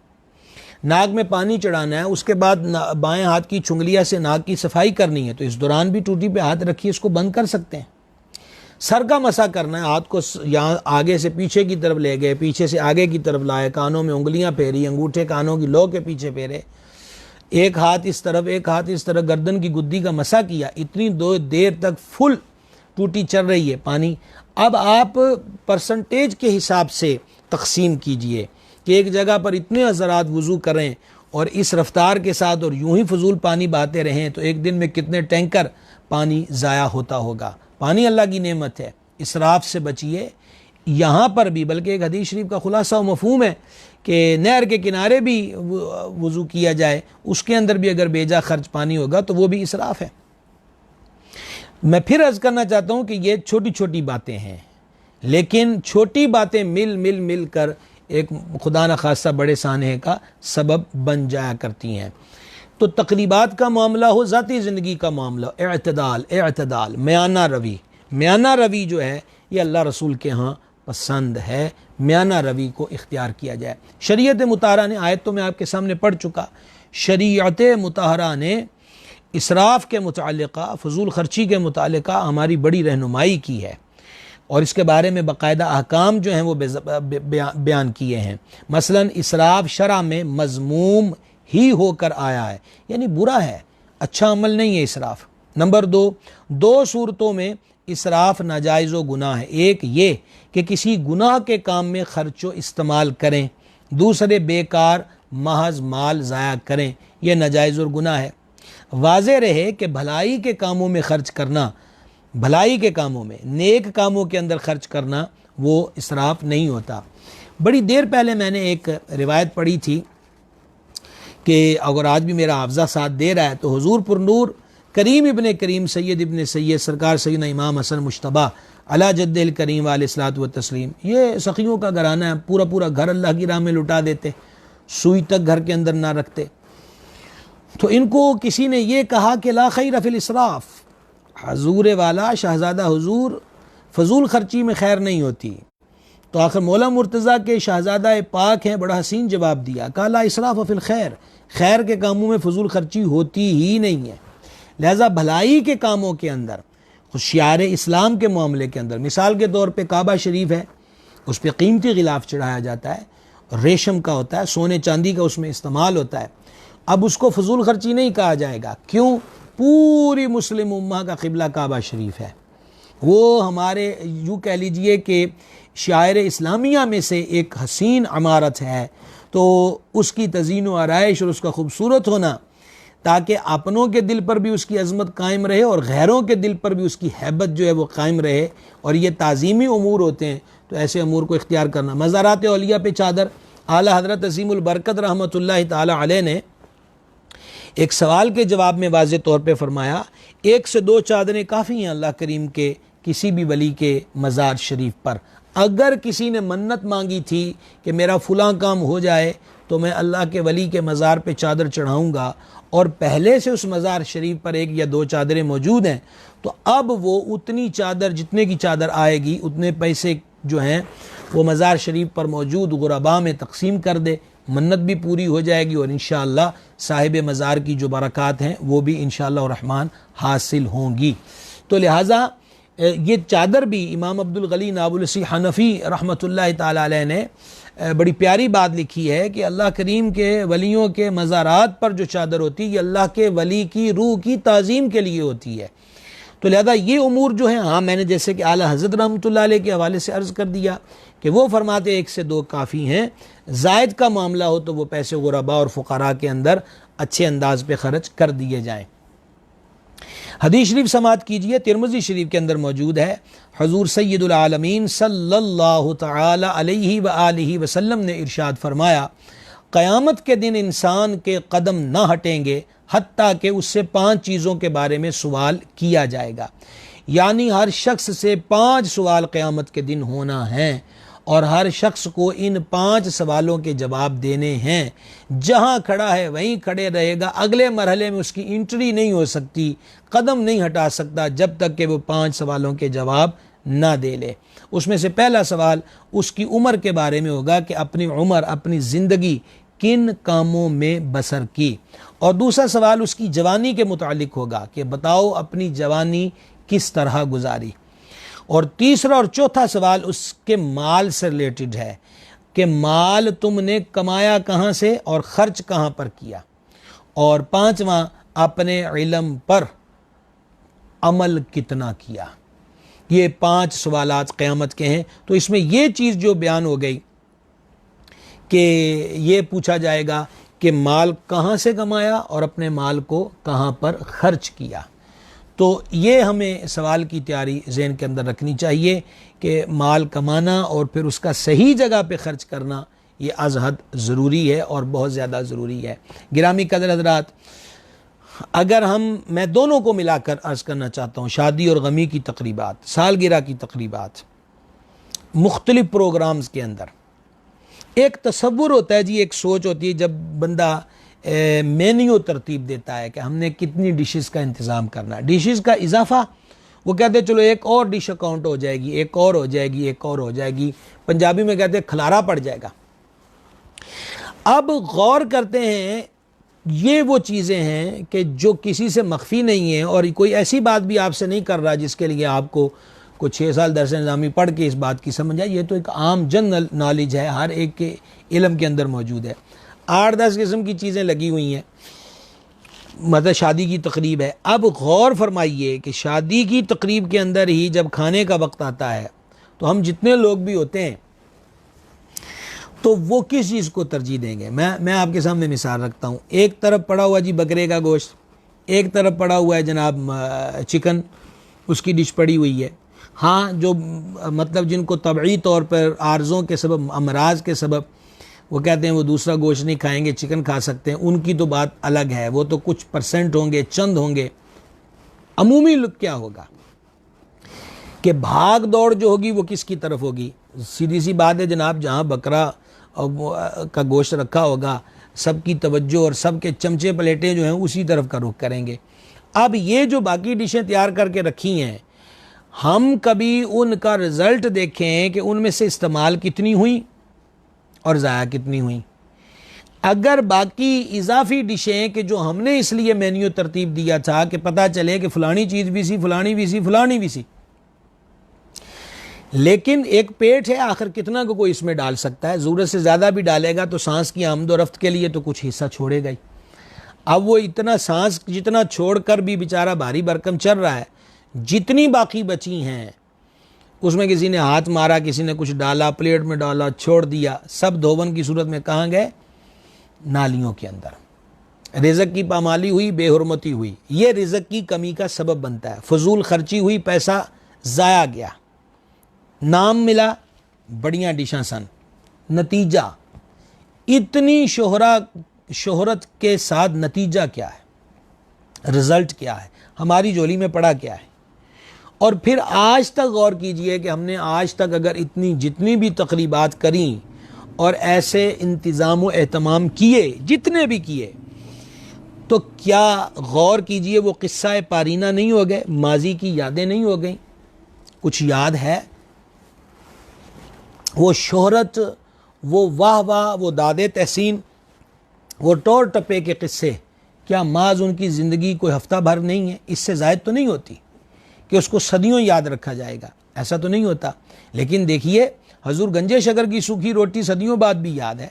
नाक में पानी चढ़ाना है, उसके बाद बाएं हाथ की चुंगलिया से नाक की सफाई करनी है, तो इस दौरान भी टूटी पे हाथ रखिए, इसको बंद कर सकते हैं। सर का मसा करना है, हाथ को यहाँ आगे से पीछे की तरफ ले गए, पीछे से आगे की तरफ लाए, कानों में उंगलियां फेरी, अंगूठे कानों की लो के पीछे फेरे, एक हाथ इस तरफ एक हाथ इस तरफ, गर्दन की गुद्दी का मसा किया। इतनी देर तक फुल टूटी चल रही है पानी। अब आप परसेंटेज के हिसाब से तकसीम कीजिए कि एक जगह पर इतने हज़रात वज़ू करें और इस रफ्तार के साथ और यूं ही फजूल पानी बहाते रहें तो एक दिन में कितने टैंकर पानी ज़ाया होता होगा। पानी अल्लाह की नेमत है, इसराफ से बचिए। यहाँ पर भी बल्कि एक हदीस शरीफ का खुलासा व मफहूम है कि नहर के किनारे भी वज़ू किया जाए, उसके अंदर भी अगर बेजा खर्च पानी होगा तो वो भी इसराफ है। मैं फिर अर्ज़ करना चाहता हूँ कि ये छोटी छोटी बातें हैं, लेकिन छोटी बातें मिल कर एक खुदा न खास्ता बड़े सानहे का सबब बन जाया करती हैं। तो तकरीबात का मामला हो, ज़ाती ज़िंदगी का मामला, एअतदाल म्याना रवी जो है ये अल्लाह रसूल के यहाँ पसंद है। म्याना रवी को इख्तियार किया जाए। शरीयत मुताहरा ने, आयत तो मैं आपके सामने पढ़ चुका, शरीयत मुताहरा ने इसराफ के मुतालिका, फजूल खर्ची के मुतालिका हमारी बड़ी रहनुमाई की है और इसके बारे में बाकायदा अहकाम जो हैं वो बयान किए हैं। मसलन इसराफ शरअ में मज़मूम ही होकर आया है, यानी बुरा है, अच्छा अमल नहीं है इसराफ। नंबर दो सूरतों में इसराफ नाजायज़ व गुनाह है। एक ये कि किसी गुनाह के काम में खर्चो इस्तेमाल करें, दूसरे बेकार महज माल ज़ाया करें, यह नाजायज़ और गुनाह है। वाज़े रहे कि भलाई के कामों में खर्च करना, भलाई के कामों में, नेक कामों के अंदर खर्च करना वो इसराफ नहीं होता। बड़ी देर पहले मैंने एक रिवायत पढ़ी थी कि अगर आज भी मेरा हाफ़ज़ा साथ दे रहा है तो हुज़ूर पुरनूर करीम इब्ने करीम सैयद इब्ने सैयद सरकार सैयदना इमाम हसन मुश्तबा अला जद्दिल करीम अलैहिस्सलातु व तस्लीम, ये सखियों का घराना है, पूरा पूरा घर अल्लाह की राह में लुटा देते, सुई तक घर के अंदर ना रखते। तो इनको किसी ने ये कहा कि ला खैर फिल इसराफ, हजूर वाला शहजादा हुजूर फजूल खर्ची में खैर नहीं होती। तो आखिर मौला मुर्तज़ा के शहजादा पाक हैं, बड़ा हसीन जवाब दिया, कहा ला इसराफ फिल खैर, खैर के कामों में फजूल खर्ची होती ही नहीं है। लिहाजा भलाई के कामों के अंदर, शियार इस्लाम के मामले के अंदर, मिसाल के तौर पे काबा शरीफ है, उस पर कीमती गिलाफ चढ़ाया जाता है, रेशम का होता है, सोने चांदी का उसमें इस्तेमाल होता है। अब उसको फजूल खर्ची नहीं कहा जाएगा, क्यों? पूरी मुस्लिम उम्मा का क़िबला काबा शरीफ है, वो हमारे यूँ कह लीजिए कि शायर इस्लामिया में से एक हसीन इमारत है। तो उसकी तज़ीन व आराइश और उसका खूबसूरत होना, ताकि अपनों के दिल पर भी उसकी अज़मत कायम रहे और गैरों के दिल पर भी उसकी हैबत जो है वो कायम रहे, और ये ताज़ीमी उमूर होते हैं, तो ऐसे अमूर को इख्तियार करना। मज़ारात औलिया पे चादर, आला हज़रत अज़ीमुल बरकत रहमतुल्लाहि ताला अलैह ने एक सवाल के जवाब में वाज़े तौर पे फरमाया, 1 से 2 चादरें काफ़ी हैं अल्लाह करीम के किसी भी वली के मज़ार शरीफ पर। अगर किसी ने मन्नत मांगी थी कि मेरा फ़लाँ काम हो जाए तो मैं अल्लाह के वली के मज़ार पे चादर चढ़ाऊँगा, और पहले से उस मज़ार शरीफ पर 1 या 2 चादरें मौजूद हैं, तो अब वो उतनी चादर, जितने की चादर आएगी उतने पैसे जो हैं वो मज़ार शरीफ पर मौजूद गुरबा में तकसीम कर दे, मन्नत भी पूरी हो जाएगी और इंशाअल्लाह साहिब मज़ार की जो बरक़ात हैं वो भी इंशाअल्लाह रहमान हासिल होंगी। तो लिहाजा ये चादर भी इमाम अब्दुल गनी नाबुलसी हनफ़ी रहमतुल्लाहि ताला अलैह ने बड़ी प्यारी बात लिखी है कि अल्लाह करीम के वलियों के मज़ारात पर जो चादर होती है ये अल्लाह के वली की रूह की ताज़ीम के लिए होती है। तो लिहाजा ये उमूर जो है, हाँ मैंने जैसे कि आला हज़रत रहमतुल्लाह अलैह के हवाले से अर्ज़ कर दिया कि वो फरमाते 1 से 2 काफ़ी हैं, ज़ायद का मामला हो तो वो पैसे गुरबा और फ़ुक़रा के अंदर अच्छे अंदाज पे ख़र्च कर दिए जाएँ। हदीस शरीफ समात कीजिए, तिरमिज़ी शरीफ के अंदर मौजूद है, हुज़ूर सय्यदुल आलमीन सल्लल्लाहु तआला अलैहि व आलिहि वसल्लम ने इरशाद फरमाया, क़यामत के दिन इंसान के कदम ना हटेंगे हत्ता कि उससे 5 चीज़ों के बारे में सवाल किया जाएगा। यानी हर शख्स से 5 सवाल क़यामत के दिन होना है, और हर शख्स को इन 5 सवालों के जवाब देने हैं। जहां खड़ा है वहीं खड़े रहेगा, अगले मरहले में उसकी एंट्री नहीं हो सकती, कदम नहीं हटा सकता जब तक कि वो 5 सवालों के जवाब ना दे ले। उसमें से पहला सवाल उसकी उम्र के बारे में होगा कि अपनी उम्र, अपनी ज़िंदगी किन कामों में बसर की, और दूसरा सवाल उसकी जवानी के मुतालिक होगा कि बताओ अपनी जवानी किस तरह गुजारी, और तीसरा और चौथा सवाल उसके माल से रिलेटेड है कि माल तुमने कमाया कहाँ से और ख़र्च कहाँ पर किया, और पांचवा अपने इल्म पर अमल कितना किया। ये 5 सवालात क़यामत के हैं। तो इसमें ये चीज़ जो बयान हो गई कि ये पूछा जाएगा कि माल कहाँ से कमाया और अपने माल को कहाँ पर ख़र्च किया। तो ये हमें सवाल की तैयारी ज़हन के अंदर रखनी चाहिए कि माल कमाना और फिर उसका सही जगह पे ख़र्च करना ये अज़हद ज़रूरी है और बहुत ज़्यादा ज़रूरी है। गिरामी कदर हज़रात, अगर मैं दोनों को मिलाकर अर्ज़ करना चाहता हूँ, शादी और गमी की तकरीबात, सालगिरह की तकरीबात, मुख्तलिफ़ प्रोग्राम्स के अंदर एक तसव्वुर होता है जी, एक सोच होती है जब बंदा मेन्यू तरतीब देता है कि हमने कितनी डिशेस का इंतज़ाम करना है, डिशेस का इजाफा, वो कहते हैं चलो एक और डिश अकाउंट हो जाएगी, एक और हो जाएगी, एक और हो जाएगी। पंजाबी में कहते हैं खलारा पड़ जाएगा। अब गौर करते हैं, ये वो चीज़ें हैं कि जो किसी से मख्फी नहीं है, और कोई ऐसी बात भी आपसे नहीं कर रहा जिसके लिए आपको कुछ 6 साल दरस निज़ामी पढ़ के इस बात की समझ आए। ये तो एक आम जनरल नॉलेज है, हर एक के इल्म के अंदर मौजूद है। 8-10 किस्म की चीज़ें लगी हुई हैं, मतलब शादी की तकरीब है। अब गौर फरमाइए कि शादी की तकरीब के अंदर ही जब खाने का वक्त आता है तो हम जितने लोग भी होते हैं तो वो किस चीज़ को तरजीह देंगे। मैं आपके सामने मिसाल रखता हूँ। एक तरफ पड़ा हुआ जी बकरे का गोश्त, एक तरफ पड़ा हुआ है जनाब चिकन, उसकी डिश पड़ी हुई है। हाँ, जो मतलब जिनको तबई तौर पर आर्ज़ों के सबब, अमराज के सबब वो कहते हैं वो दूसरा गोश्त नहीं खाएंगे, चिकन खा सकते हैं, उनकी तो बात अलग है, वो तो कुछ परसेंट होंगे, चंद होंगे। अमूमी क्या होगा कि भाग दौड़ जो होगी वो किसकी तरफ होगी। सीधी सी बात है जनाब, जहाँ बकरा का गोश्त रखा होगा सबकी तवज्जो और सबके चमचे प्लेटें जो हैं उसी तरफ का रुख करेंगे। अब ये जो बाकी डिशें तैयार करके रखी हैं, हम कभी उनका रिज़ल्ट देखें कि उनमें से इस्तेमाल कितनी हुई और ज़ाया कितनी हुई। अगर बाकी इजाफी डिशें कि जो हमने इसलिए मेन्यू तरतीब दिया था कि पता चले कि फ़लानी चीज़ भी सी, फ़लानी भी सी, फ़लानी भी सी, लेकिन एक पेट है, आखिर कितना को कोई इसमें डाल सकता है। ज़रूरत से ज़्यादा भी डालेगा तो सांस की आमद और रफ्त के लिए तो कुछ हिस्सा छोड़ेगा ही। अब वो इतना सांस जितना छोड़कर भी बेचारा भारी भरकम चल रहा है, जितनी बाकी बची हैं उसमें किसी ने हाथ मारा, किसी ने कुछ डाला, प्लेट में डाला, छोड़ दिया, सब धोवन की सूरत में कहाँ गए? नालियों के अंदर। रिज़्क़ की पामाली हुई, बेहुरमती हुई, ये रिज़्क़ की कमी का सबब बनता है। फजूल खर्ची हुई, पैसा ज़ाया गया, नाम मिला, बढ़िया डिशां सन, नतीजा इतनी शोहरत के साथ नतीजा क्या है, रिज़ल्ट क्या है, हमारी झोली में पड़ा क्या है। और फिर आज तक गौर कीजिए कि हमने आज तक अगर इतनी जितनी भी तकरीबात करी और ऐसे इंतज़ाम व एहतमाम किए जितने भी किए, तो क्या गौर कीजिए वो किस्सा पारीना नहीं हो गए, माजी की यादें नहीं हो गई। कुछ याद है? वो शोहरत, वो वाह वाह, वो दादे तहसीन, वो टोर टप्पे के किस्से, क्या माज उनकी ज़िंदगी कोई हफ्ता भर नहीं है? इससे ज़ायद तो नहीं होती कि उसको सदियों याद रखा जाएगा, ऐसा तो नहीं होता। लेकिन देखिए, हजूर गंजे शकर की सूखी रोटी सदियों बाद भी याद है।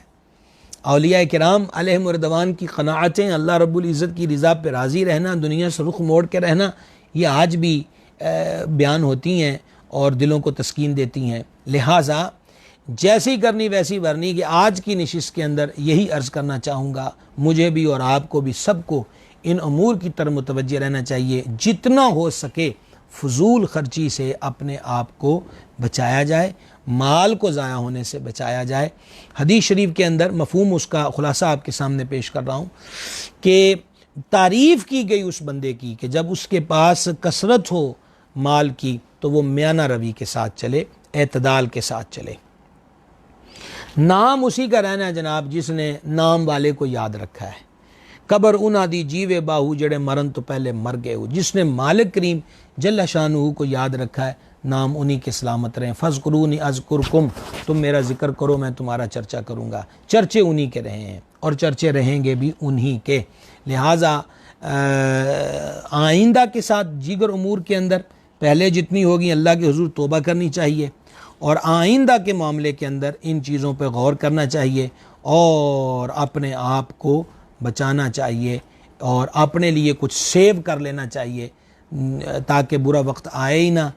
औलिया किराम अलैहिम रिदवान की क़नाअतें, अल्लाह रब्बुल इज़्ज़त की रिज़ा पे राज़ी रहना, दुनिया से रुख मोड़ के रहना, ये आज भी बयान होती हैं और दिलों को तस्कीन देती हैं। लिहाजा जैसी करनी वैसी भरनी कि आज की नशिस्त के अंदर यही अर्ज़ करना चाहूँगा, मुझे भी और आपको भी, सबको इन अमूर की तरफ मुतवज्जे रहना चाहिए। जितना हो सके फजूल खर्ची से अपने आप को बचाया जाए, माल को ज़ाया होने से बचाया जाए। हदीस शरीफ के अंदर मफ़हूम उसका ख़ुलासा आपके सामने पेश कर रहा हूँ कि तारीफ़ की गई उस बंदे की कि जब उसके पास कसरत हो माल की तो वो म्याना रवी के साथ चले, एतदाल के साथ चले। नाम उसी का रहना है जनाब जिसने नाम वाले को याद रखा है। कबर उना दी जीवे बाहू जड़े मरन तो पहले मर गए हो। जिसने मालिक करीम जल्ला शानहू को याद रखा है, नाम उन्हीं के सलामत रहें। फ़ज़कुरूनी अज़कुरकुम, तुम मेरा जिक्र करो मैं तुम्हारा चर्चा करूँगा। चर्चे उन्हीं के रहे हैं और चर्चे रहेंगे भी उन्हीं के। लिहाजा आइंदा के साथ दीगर उमूर के अंदर पहले जितनी होगी अल्लाह के हुज़ूर तौबा करनी चाहिए और आइंदा के मामले के अंदर इन चीज़ों पर गौर करना चाहिए और अपने आप को बचाना चाहिए और अपने लिए कुछ सेव कर लेना चाहिए ताकि बुरा वक्त आए ही ना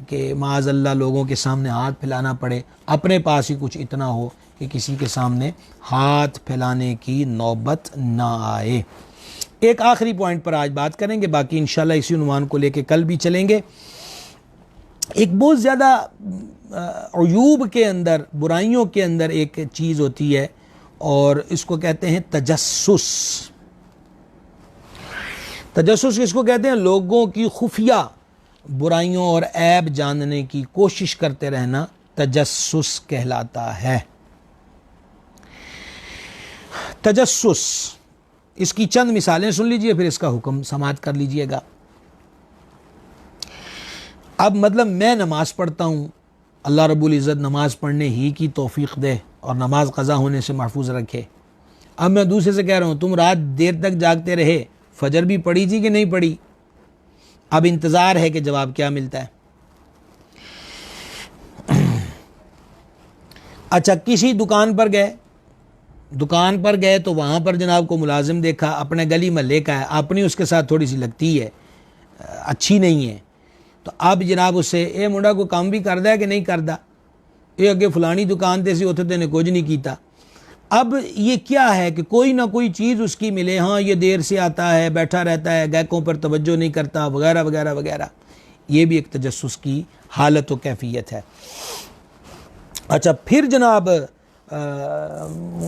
कि माज़अल्लाह लोगों के सामने हाथ फैलाना पड़े, अपने पास ही कुछ इतना हो कि किसी के सामने हाथ फैलाने की नौबत ना आए। एक आखिरी पॉइंट पर आज बात करेंगे, बाकी इंशाल्लाह इसी उन्वान को लेके कल भी चलेंगे। एक बहुत ज़्यादा अयूब के अंदर, बुराइयों के अंदर एक चीज़ होती है और इसको कहते हैं तजस्सुस। तजस्सुस किसको कहते हैं? लोगों की खुफिया बुराइयों और ऐब जानने की कोशिश करते रहना तजस्सुस कहलाता है। तजस्सुस, इसकी चंद मिसालें सुन लीजिए फिर इसका हुक्म समाअत कर लीजिएगा। अब मतलब मैं नमाज़ पढ़ता हूँ, अल्लाह रब्बुल इज़्ज़त नमाज़ पढ़ने ही की तौफीक दे और नमाज क़ज़ा होने से महफूज रखे। अब मैं दूसरे से कह रहा हूँ तुम रात देर तक जागते रहे, फजर भी पढ़ी थी कि नहीं पढ़ी? अब इंतज़ार है कि जवाब क्या मिलता है। अच्छा, किसी दुकान पर गए तो वहाँ पर जनाब को मुलाजिम देखा, अपने गली महल्ले का है, अपनी उसके साथ थोड़ी सी लगती है, अच्छी नहीं है, तो अब जनाब उससे ए मुंडा को काम भी करदा है कि नहीं करदा, ये अगे फलानी दुकान ते सी उत्थे तेने कुछ नहीं कीता। अब ये क्या है कि कोई ना कोई चीज़ उसकी मिले, हाँ ये देर से आता है, बैठा रहता है, गाहकों पर तवज्जो नहीं करता, वगैरह वगैरह वगैरह। ये भी एक तजस्सुस की हालत व कैफियत है। अच्छा, फिर जनाब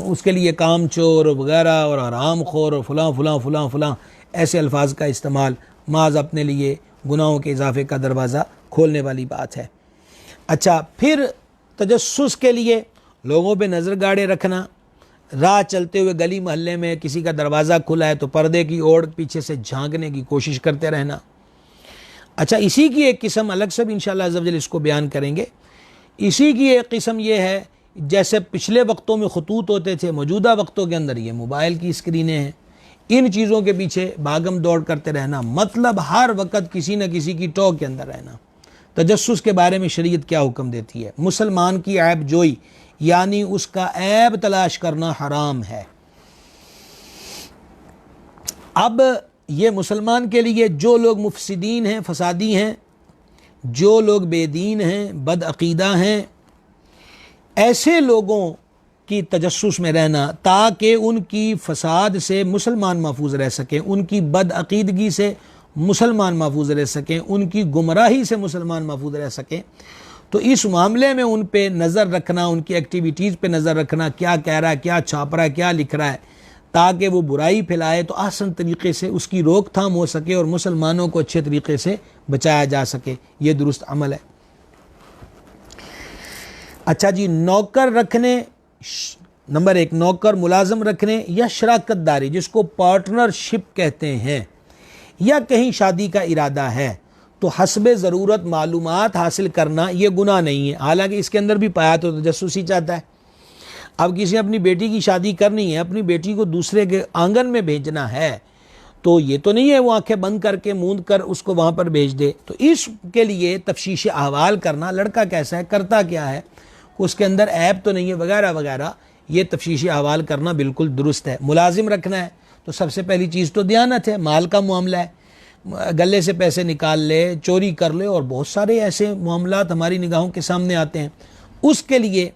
उसके लिए काम चोर वगैरह और हराम खोर और फलां फलां फलां फलां ऐसे अल्फाज का इस्तेमाल माज अपने लिए गुनाहों के इजाफे का दरवाज़ा खोलने वाली बात है। अच्छा, फिर तजस्सुस के लिए लोगों पे नज़र गाड़े रखना, राह चलते हुए गली मोहल्ले में किसी का दरवाज़ा खुला है तो पर्दे की ओर पीछे से झांकने की कोशिश करते रहना। अच्छा, इसी की एक किस्म अलग से भी इंशाअल्लाह अज़्ज़ा वजल इसको बयान करेंगे। इसी की एक किस्म ये है, जैसे पिछले वक्तों में खतूत होते थे, मौजूदा वक्तों के अंदर ये मोबाइल की स्क्रीनें हैं। इन चीज़ों के पीछे भागम दौड़ करते रहना, मतलब हर वक्त किसी न किसी की टॉक के अंदर रहना। तजस्सुस के बारे में शरीयत क्या हुक्म देती है? मुसलमान की ऐब जोई यानी उसका ऐब तलाश करना हराम है। अब ये मुसलमान के लिए जो लोग मुफसिदीन हैं, फसादी हैं, जो लोग बेदीन हैं, बदअकीदा हैं, ऐसे लोगों की तजस्सुस में रहना ताकि उनकी फसाद से मुसलमान महफूज रह सकें, उनकी बदअकीदगी से मुसलमान महफूज रह सकें, उनकी गुमराही से मुसलमान महफूज रह सकें। तो इस मामले में उन पे नज़र रखना, उनकी एक्टिविटीज़ पे नज़र रखना, क्या कह रहा है, क्या छाप रहा है, क्या लिख रहा है, ताकि वो बुराई फैलाए तो आसान तरीक़े से उसकी रोकथाम हो सके और मुसलमानों को अच्छे तरीक़े से बचाया जा सके। ये दुरुस्त अमल है। अच्छा जी, नौकर रखने, नंबर एक, नौकर मुलाजम रखने या शराकतदारी जिसको पार्टनरशिप कहते हैं, या कहीं शादी का इरादा है तो हस्बे ज़रूरत मालूमात हासिल करना ये गुनाह नहीं है। हालांकि इसके अंदर भी पाया तो तजस्सुस ही चाहता है। अब किसी ने अपनी बेटी की शादी करनी है, अपनी बेटी को दूसरे के आंगन में भेजना है, तो ये तो नहीं है वो आंखें बंद करके मूंद कर उसको वहाँ पर भेज दे। तो इसके लिए तफ्शीश अहवाल करना, लड़का कैसा है, करता क्या है, उसके अंदर ऐब तो नहीं है, वगैरह वगैरह, ये तफ्शीश अहवाल करना बिल्कुल दुरुस्त है। मुलाजिम रखना है तो सबसे पहली चीज़ तो दयानत है। माल का मामला है, गले से पैसे निकाल ले, चोरी कर ले, और बहुत सारे ऐसे मामलात हमारी निगाहों के सामने आते हैं। उसके लिए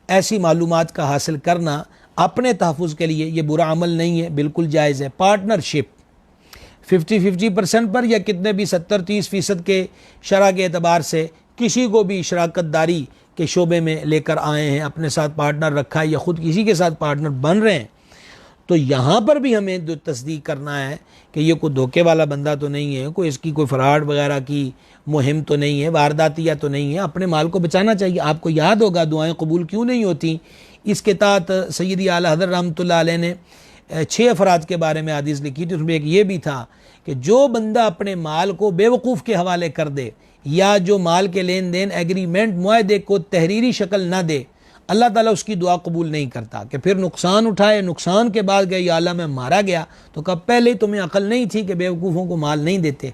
ऐसी मालूमात का हासिल करना अपने तहफ़्फ़ुज़ के लिए ये बुरा अमल नहीं है, बिल्कुल जायज़ है। पार्टनरशिप 50-50% पर या कितने भी 70-30% के शरअ के एतबार से किसी को भी शराकतदारी के शोबे में लेकर आए हैं, अपने साथ पार्टनर रखा है या ख़ुद किसी के साथ पार्टनर बन रहे हैं, तो यहाँ पर भी हमें जो तस्दीक करना है कि ये कोई धोखे वाला बंदा तो नहीं है, कोई इसकी कोई फ्रॉड वगैरह की मुहिम तो नहीं है, वारदातिया तो नहीं है। अपने माल को बचाना चाहिए। आपको याद होगा दुआएं कबूल क्यों नहीं होती, इसके तहत सैयदी आला हज़रत रहमतुल्लाह अलैह ने 6 अफराद के बारे में हदीस लिखी थी। उसमें एक ये भी था कि जो बंदा अपने माल को बेवकूफ़ के हवाले कर दे या जो माल के लेन देन एग्रीमेंट मुआहदे को तहरीरी शक्ल ना दे, अल्लाह ताला उसकी दुआ कबूल नहीं करता। कि फिर नुकसान उठाए, नुकसान के बाद गए या अल्लाह मैं मारा गया, तो कब पहले ही तुम्हें अकल नहीं थी कि बेवकूफ़ों को माल नहीं देते,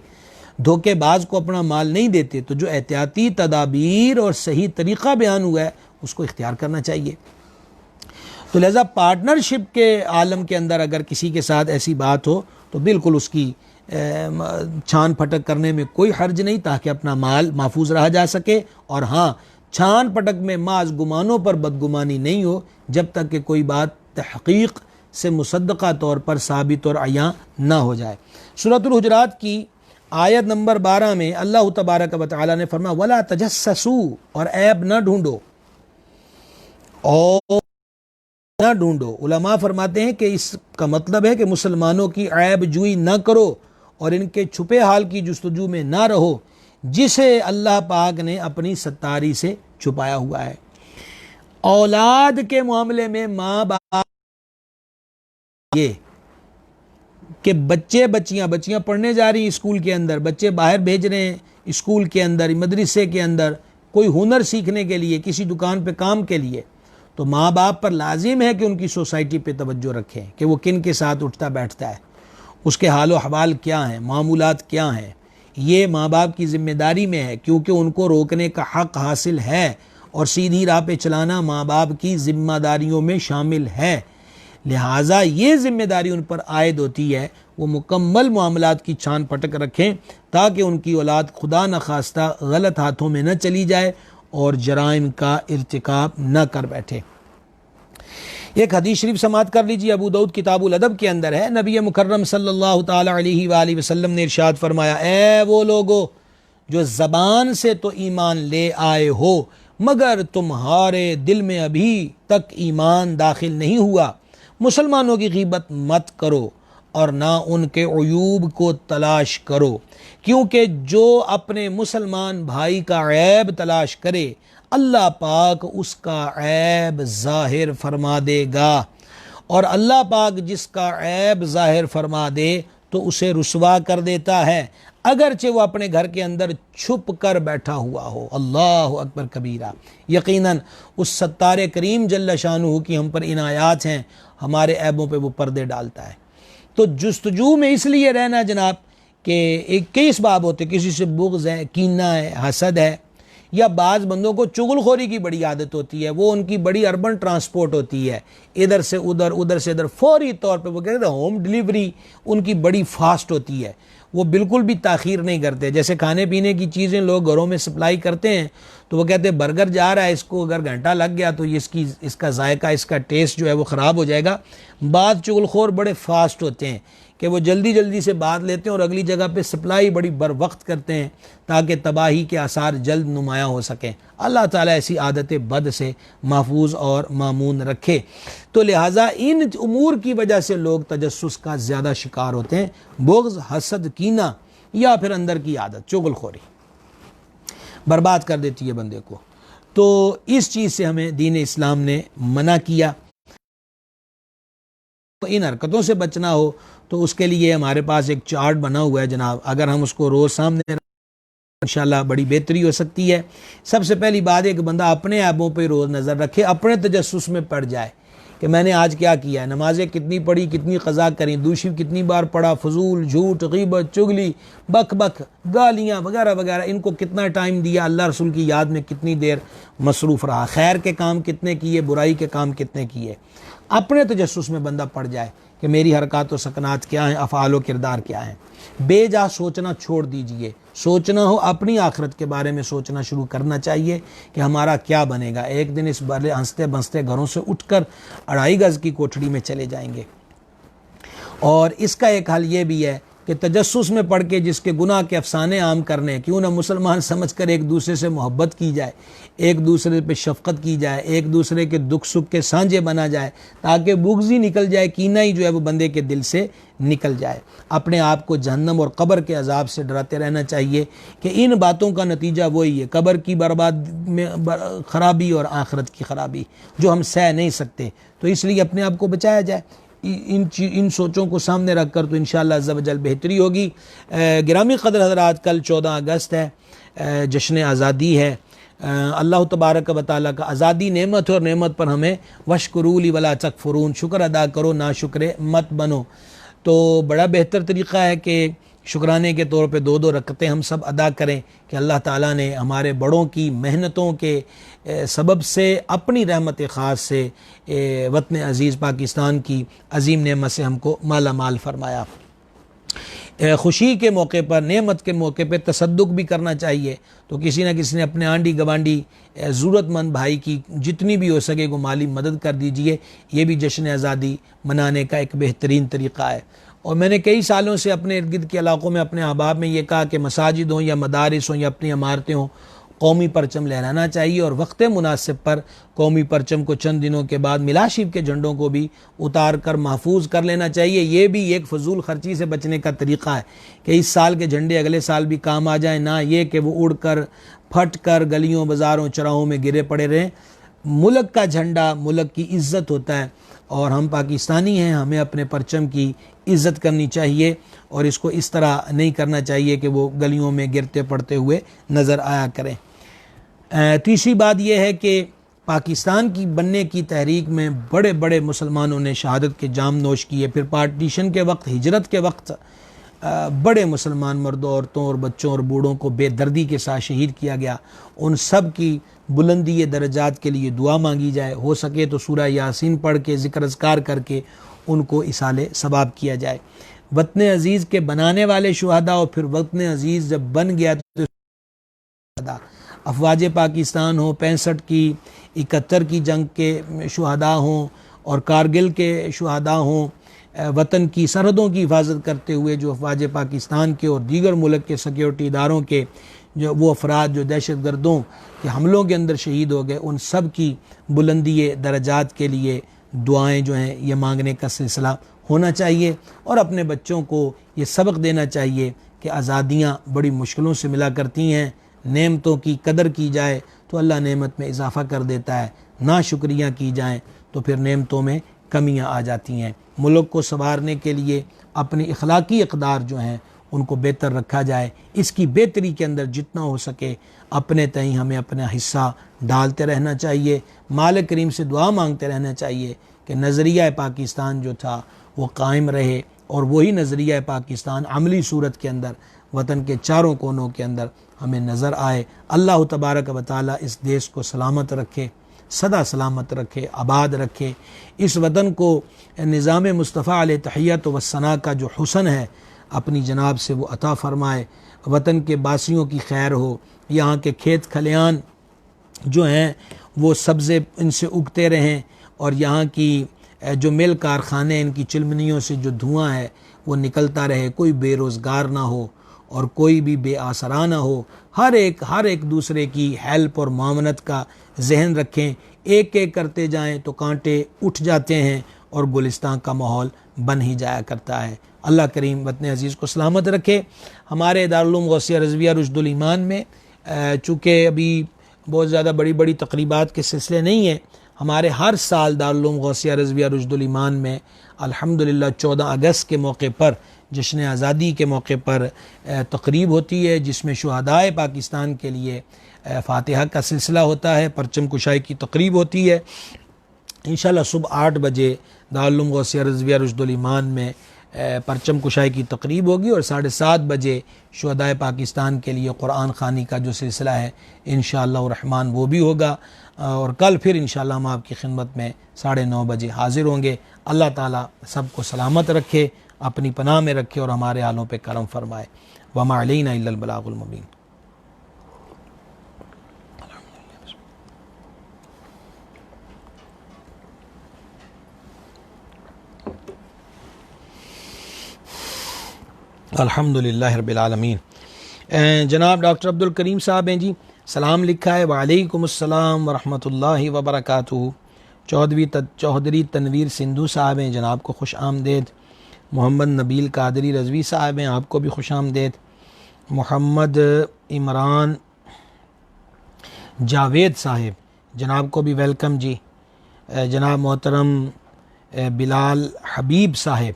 धोखेबाज को अपना माल नहीं देते। तो जो एहतियाती तदाबीर और सही तरीक़ा बयान हुआ है उसको इख्तियार करना चाहिए। तो लिहाजा पार्टनरशिप के आलम के अंदर अगर किसी के साथ ऐसी बात हो तो बिल्कुल उसकी छान फटक करने में कोई हर्ज नहीं, ताकि अपना माल महफूज रहा जा सके। और हाँ, छान पटक में माज गुमानों पर बदगुमानी नहीं हो जब तक कि कोई बात तहक़ीक़ से मुसद्दक़ा तौर पर साबित और अयां ना हो जाए। सूरतुल हुजरात की आयत नंबर 12 में अल्लाह तबारक व तआला ने फरमाया वला तजस्ससू, और ऐब न ढूंढो और न ढूंढो। उलमा फरमाते हैं कि इसका मतलब है कि मुसलमानों की ऐब जुई न करो और इनके छुपे हाल की जुस्तजू में ना रहो जिसे अल्लाह पाक ने अपनी सत्तारी से छुपाया हुआ है। औलाद के मामले में माँ बाप ये कि बच्चियां पढ़ने जा रही स्कूल के अंदर, बच्चे बाहर भेज रहे हैं स्कूल के अंदर, मदरसे के अंदर कोई हुनर सीखने के लिए, किसी दुकान पे काम के लिए, तो माँ बाप पर लाजिम है कि उनकी सोसाइटी पे तवज्जो रखें कि वो किन के साथ उठता बैठता है, उसके हाल व हवाल क्या हैं, मामूलात क्या हैं। ये माँ बाप की ज़िम्मेदारी में है, क्योंकि उनको रोकने का हक़ हासिल है और सीधी राह पे चलाना माँ बाप की ज़िम्मेदारियों में शामिल है। लिहाजा ये ज़िम्मेदारी उन पर आयद होती है वो मुकम्मल मामलात की छान पटक रखें ताकि उनकी औलाद खुदा न खास्ता गलत हाथों में न चली जाए और जराइम का इर्तिकाब न कर बैठे। एक हदीस शरीफ समात कर लीजिए, अबू दाऊद किताबुल अदब के अंदर है। नबी मुकर्रम सल्लल्लाहु ताला अलैहि वालैहि वसल्लम ने इरशाद फरमाया, ए वो लोगो जो ज़बान से तो ईमान ले आए हो मगर तुम्हारे दिल में अभी तक ईमान दाखिल नहीं हुआ, मुसलमानों की ग़ीबत मत करो और ना उनके उयूब को तलाश करो, क्योंकि जो अपने मुसलमान भाई का ऐब तलाश करे अल्लाह पाक उसका ऐब ज़ाहिर फरमा देगा, और अल्लाह पाक जिसका ऐब ज़ाहिर फरमा दे तो उसे रुसवा कर देता है, अगरचे वो अपने घर के अंदर छुप कर बैठा हुआ हो। अल्लाहु अकबर कबीरा। यकीनन उस सत्तारे करीम जल्ल शानुहु की हम पर इनायात हैं, हमारे ऐबों पे वो पर्दे डालता है। तो जुस्तजू में इसलिए रहना जनाब कि कई इसबाब होते, किसी से बुग़्ज़ है, कीना है, हसद है, या बाज़ बंदों को चुगलखोरी की बड़ी आदत होती है, वो उनकी बड़ी अर्बन ट्रांसपोर्ट होती है, इधर से उधर उधर से इधर फौरी तौर पे वो कहते हैं होम डिलीवरी उनकी बड़ी फास्ट होती है, वो बिल्कुल भी ताख़ीर नहीं करते। जैसे खाने पीने की चीज़ें लोग घरों में सप्लाई करते हैं तो वो कहते हैं बर्गर जा रहा है, इसको अगर घंटा लग गया तो इसका जायका, इसका टेस्ट जो है वो ख़राब हो जाएगा। बाद चुगलखोर बड़े फास्ट होते हैं कि वो जल्दी जल्दी से बात लेते हैं और अगली जगह पे सप्लाई बड़ी बर वक्त करते हैं ताकि तबाही के आसार जल्द नुमायाँ हो सकें। अल्लाह ताला ऐसी आदत बद से महफूज और मामून रखे। तो लिहाजा इन उमूर की वजह से लोग तजस्सुस का ज़्यादा शिकार होते हैं, बुग़्ज़, हसद, कीना या फिर अंदर की आदत चुगलखोरी बर्बाद कर देती है बंदे को। तो इस चीज़ से हमें दीन इस्लाम ने मना किया। तो इन हरकतों से बचना हो तो उसके लिए हमारे पास एक चार्ट बना हुआ है जनाब, अगर हम उसको रोज़ सामने इंशाल्लाह बड़ी बेहतरी हो सकती है। सबसे पहली बात एक बंदा अपने ऐबों पे रोज़ नज़र रखे, अपने तजस्सुस में पड़ जाए कि मैंने आज क्या किया है, नमाज़ें कितनी पढ़ी, कितनी क़ज़ा करी, दूशिव कितनी बार पढ़ा, फजूल, झूठ, ग़ीबत, चुगली, बक बक, गालियाँ वगैरह वगैरह, इनको कितना टाइम दिया, अल्लाह रसूल की याद में कितनी देर मसरूफ़ रहा, खैर के काम कितने किए, बुराई के काम कितने किए। अपने तजस्सुस में बंदा पड़ जाए कि मेरी हरकत व सकनात क्या हैं, अफ़आल व किरदार क्या हैं। बेजा सोचना छोड़ दीजिए, सोचना हो अपनी आखिरत के बारे में सोचना शुरू करना चाहिए कि हमारा क्या बनेगा। एक दिन इस बड़े हंसते बंसते घरों से उठकर 2.5 गज़ की कोठड़ी में चले जाएंगे। और इसका एक हल ये भी है कि तजस्सुस में पढ़ के जिसके गुनाह के अफसाने आम करने, क्यों ना मुसलमान समझ कर एक दूसरे से मोहब्बत की जाए, एक दूसरे पे शफ़क़त की जाए, एक दूसरे के दुख सुख के सांझे बना जाए, ताकि बुग़्ज़ ही निकल जाए, कीना ही जो है वो बंदे के दिल से निकल जाए। अपने आप को जहन्नम और कब्र के अजाब से डराते रहना चाहिए कि इन बातों का नतीजा वही है, कब्र की बर्बाद में ख़राबी और आखिरत की ख़राबी जो हम सह नहीं सकते। तो इसलिए अपने आप को बचाया जाए इन सोचों को सामने रख कर, तो इंशाअल्लाह अज़्ज़ा वजल बेहतरी होगी। गिरामी क़द्र हज़रात, कल 14 अगस्त है, जश्न आज़ादी है। अल्लाह तबारक व तआला का आज़ादी नेमत है और नेमत पर हमें वशकुरू ली वला तकफुरून, शुक्र अदा करो ना शुक्र मत बनो। तो बड़ा बेहतर तरीक़ा है कि शुक्राने के तौर पे 2-2 रकअतें हम सब अदा करें कि अल्लाह ताला ने हमारे बड़ों की मेहनतों के सबब से, अपनी रहमत ख़ास से वतन अज़ीज़ पाकिस्तान की अजीम नेमत से हमको माला माल फरमाया। खुशी के मौके पर, नेमत के मौके पर तसद्दुक भी करना चाहिए। तो किसी न किसी ने अपने आंडी गवांडी ज़रूरतमंद भाई की जितनी भी हो सके को माली मदद कर दीजिए। ये भी जश्न आज़ादी मनाने का एक बेहतरीन तरीक़ा है। और मैंने कई सालों से अपने इर्द गिर्द के इलाक़ों में, अपने अहबाब में ये कहा कि मसाजिद हों या मदारिस हों या अपनी इमारतें हों, कौमी परचम लहराना चाहिए और वक्त मुनासिब पर कौमी परचम को चंद दिनों के बाद मिलाशिब के झंडों को भी उतार कर महफूज कर लेना चाहिए। ये भी एक फजूल खर्ची से बचने का तरीक़ा है कि इस साल के झंडे अगले साल भी काम आ जाए, ना ये कि वो उड़ कर फट कर गलियों बाज़ारों चौराहों में गिरे पड़े रहें। मुल्क का झंडा मुल्क की इज़्ज़त होता है और हम पाकिस्तानी हैं, हमें अपने परचम की इज़्ज़त करनी चाहिए और इसको इस तरह नहीं करना चाहिए कि वो गलियों में गिरते पड़ते हुए नज़र आया करें। तीसरी बात यह है कि पाकिस्तान की बनने की तहरीक में बड़े बड़े मुसलमानों ने शहादत के जाम नोश किए। फिर पार्टीशन के वक्त, हिजरत के वक्त बड़े मुसलमान मर्दों, औरतों और बच्चों और बूढ़ों को बेदर्दी के साथ शहीद किया गया। उन सब की बुलंदी दरजात के लिए दुआ मांगी जाए। हो सके तो सूरह यासीन पढ़ के ज़िक्र अज़कार करके उनको इसाले सवाब किया जाए। वतन अज़ीज़ के बनाने वाले शुहदा और फिर वतन अज़ीज़ जब बन गया तो अफवाज पाकिस्तान हो, 65 की, 71 की जंग के शुहदा हों और कारगिल के शुहदा हों, वतन की सरहदों की हिफाजत करते हुए जो अफवाज पाकिस्तान के और दीगर मुल्क के सिक्योरिटी इदारों के जो वो अफराद जो दहशत गर्दों के हमलों के अंदर शहीद हो गए, उन सब की बुलंदी दरजात के लिए दुआएं जो हैं ये मांगने का सिलसिला होना चाहिए। और अपने बच्चों को ये सबक देना चाहिए कि आज़ादियाँ बड़ी मुश्किलों से मिला करती हैं। नेमतों की कदर की जाए तो अल्लाह नेमत में इजाफ़ा कर देता है, ना शुक्रिया की जाए तो फिर नेमतों में कमियां आ जाती हैं। मुल्क को संवारने के लिए अपनी अखलाकी इक़दार जो हैं उनको बेहतर रखा जाए। इसकी बेहतरी के अंदर जितना हो सके अपने तई हमें अपना हिस्सा डालते रहना चाहिए। मालिक करीम से दुआ मांगते रहना चाहिए कि नज़रिया पाकिस्तान जो था वो कायम रहे और वही नज़रिया पाकिस्तान अमली सूरत के अंदर वतन के चारों कोनों के अंदर हमें नज़र आए। अल्लाह तबारक व तआला इस देश को सलामत रखे, सदा सलामत रखे, आबाद रखे। इस वतन को निज़ाम मुस्तफ़ा अलैहि तहियत व सना का जो हुस्न है अपनी जनाब से वो अता फ़रमाए। वतन के बासियों की खैर हो, यहाँ के खेत खलियान जो हैं वो सब्ज़े इनसे उगते रहें और यहाँ की जो मिल कारखाने, इनकी चिमनियों से जो धुआं है वो निकलता रहे। कोई बेरोज़गार ना हो और कोई भी बेआसरा ना हो। हर एक दूसरे की हेल्प और मामनत का जहन रखें। एक एक करते जाएं तो कांटे उठ जाते हैं और गुलिस्तान का माहौल बन ही जाया करता है। अल्लाह करीम वतन अज़ीज़ को सलामत रखे। हमारे दारुल उलूम गौसिया रज़विया रुश्दुल ईमान में चूँकि अभी बहुत ज़्यादा बड़ी बड़ी तक़रीबात के सिलसिले नहीं है, हमारे हर साल दारुल उलूम गौसिया रज़विया रुश्दुल ईमान में अल्हम्दुलिल्लाह 14 अगस्त के मौके पर, जश्न आज़ादी के मौके पर तक़रीब होती है जिसमें शुहदाए पाकिस्तान के लिए फ़ातिहा का सिलसिला होता है, परचम कुशाई की तक़रीब होती है। इंशाअल्लाह सुबह 8 बजे दारुल उलूम गौसिया रज़विया रुश्दुल ईमान में परचम कुशाई की तक़रीब होगी और 7:30 बजे शुहदाए पाकिस्तान के लिए कुरान ख़ानी का जो सिलसिला है इंशाअल्लाह रहमान वो भी होगा। और कल फिर इंशाअल्लाह हम आपकी खिदमत में 9:30 बजे हाज़िर होंगे। अल्लाह ताला सबको सलामत रखे, अपनी पनाह में रखे और हमारे हालों पे करम फरमाए। वमा अलैना इल्लल बलागुल मुबीन। अल्हम्दुलिल्लाह रब्बिल आलमीन। जनाब डॉक्टर अब्दुल करीम साहब हैं जी, सलाम लिखा है, वालेकुमुस्सलाम व रहमतुल्लाहि व बरकातुहू। चौधरी तनवीर सिंधु साहब हैं, जनाब को खुश आमदेद। मोहम्मद नबील कादरी रज़वी साहब हैं, आपको भी खुश आमदेद। मोहम्मद इमरान जावेद साहब, जनाब को भी वेलकम जी। जनाब मोहतरम बिलाल हबीब साहब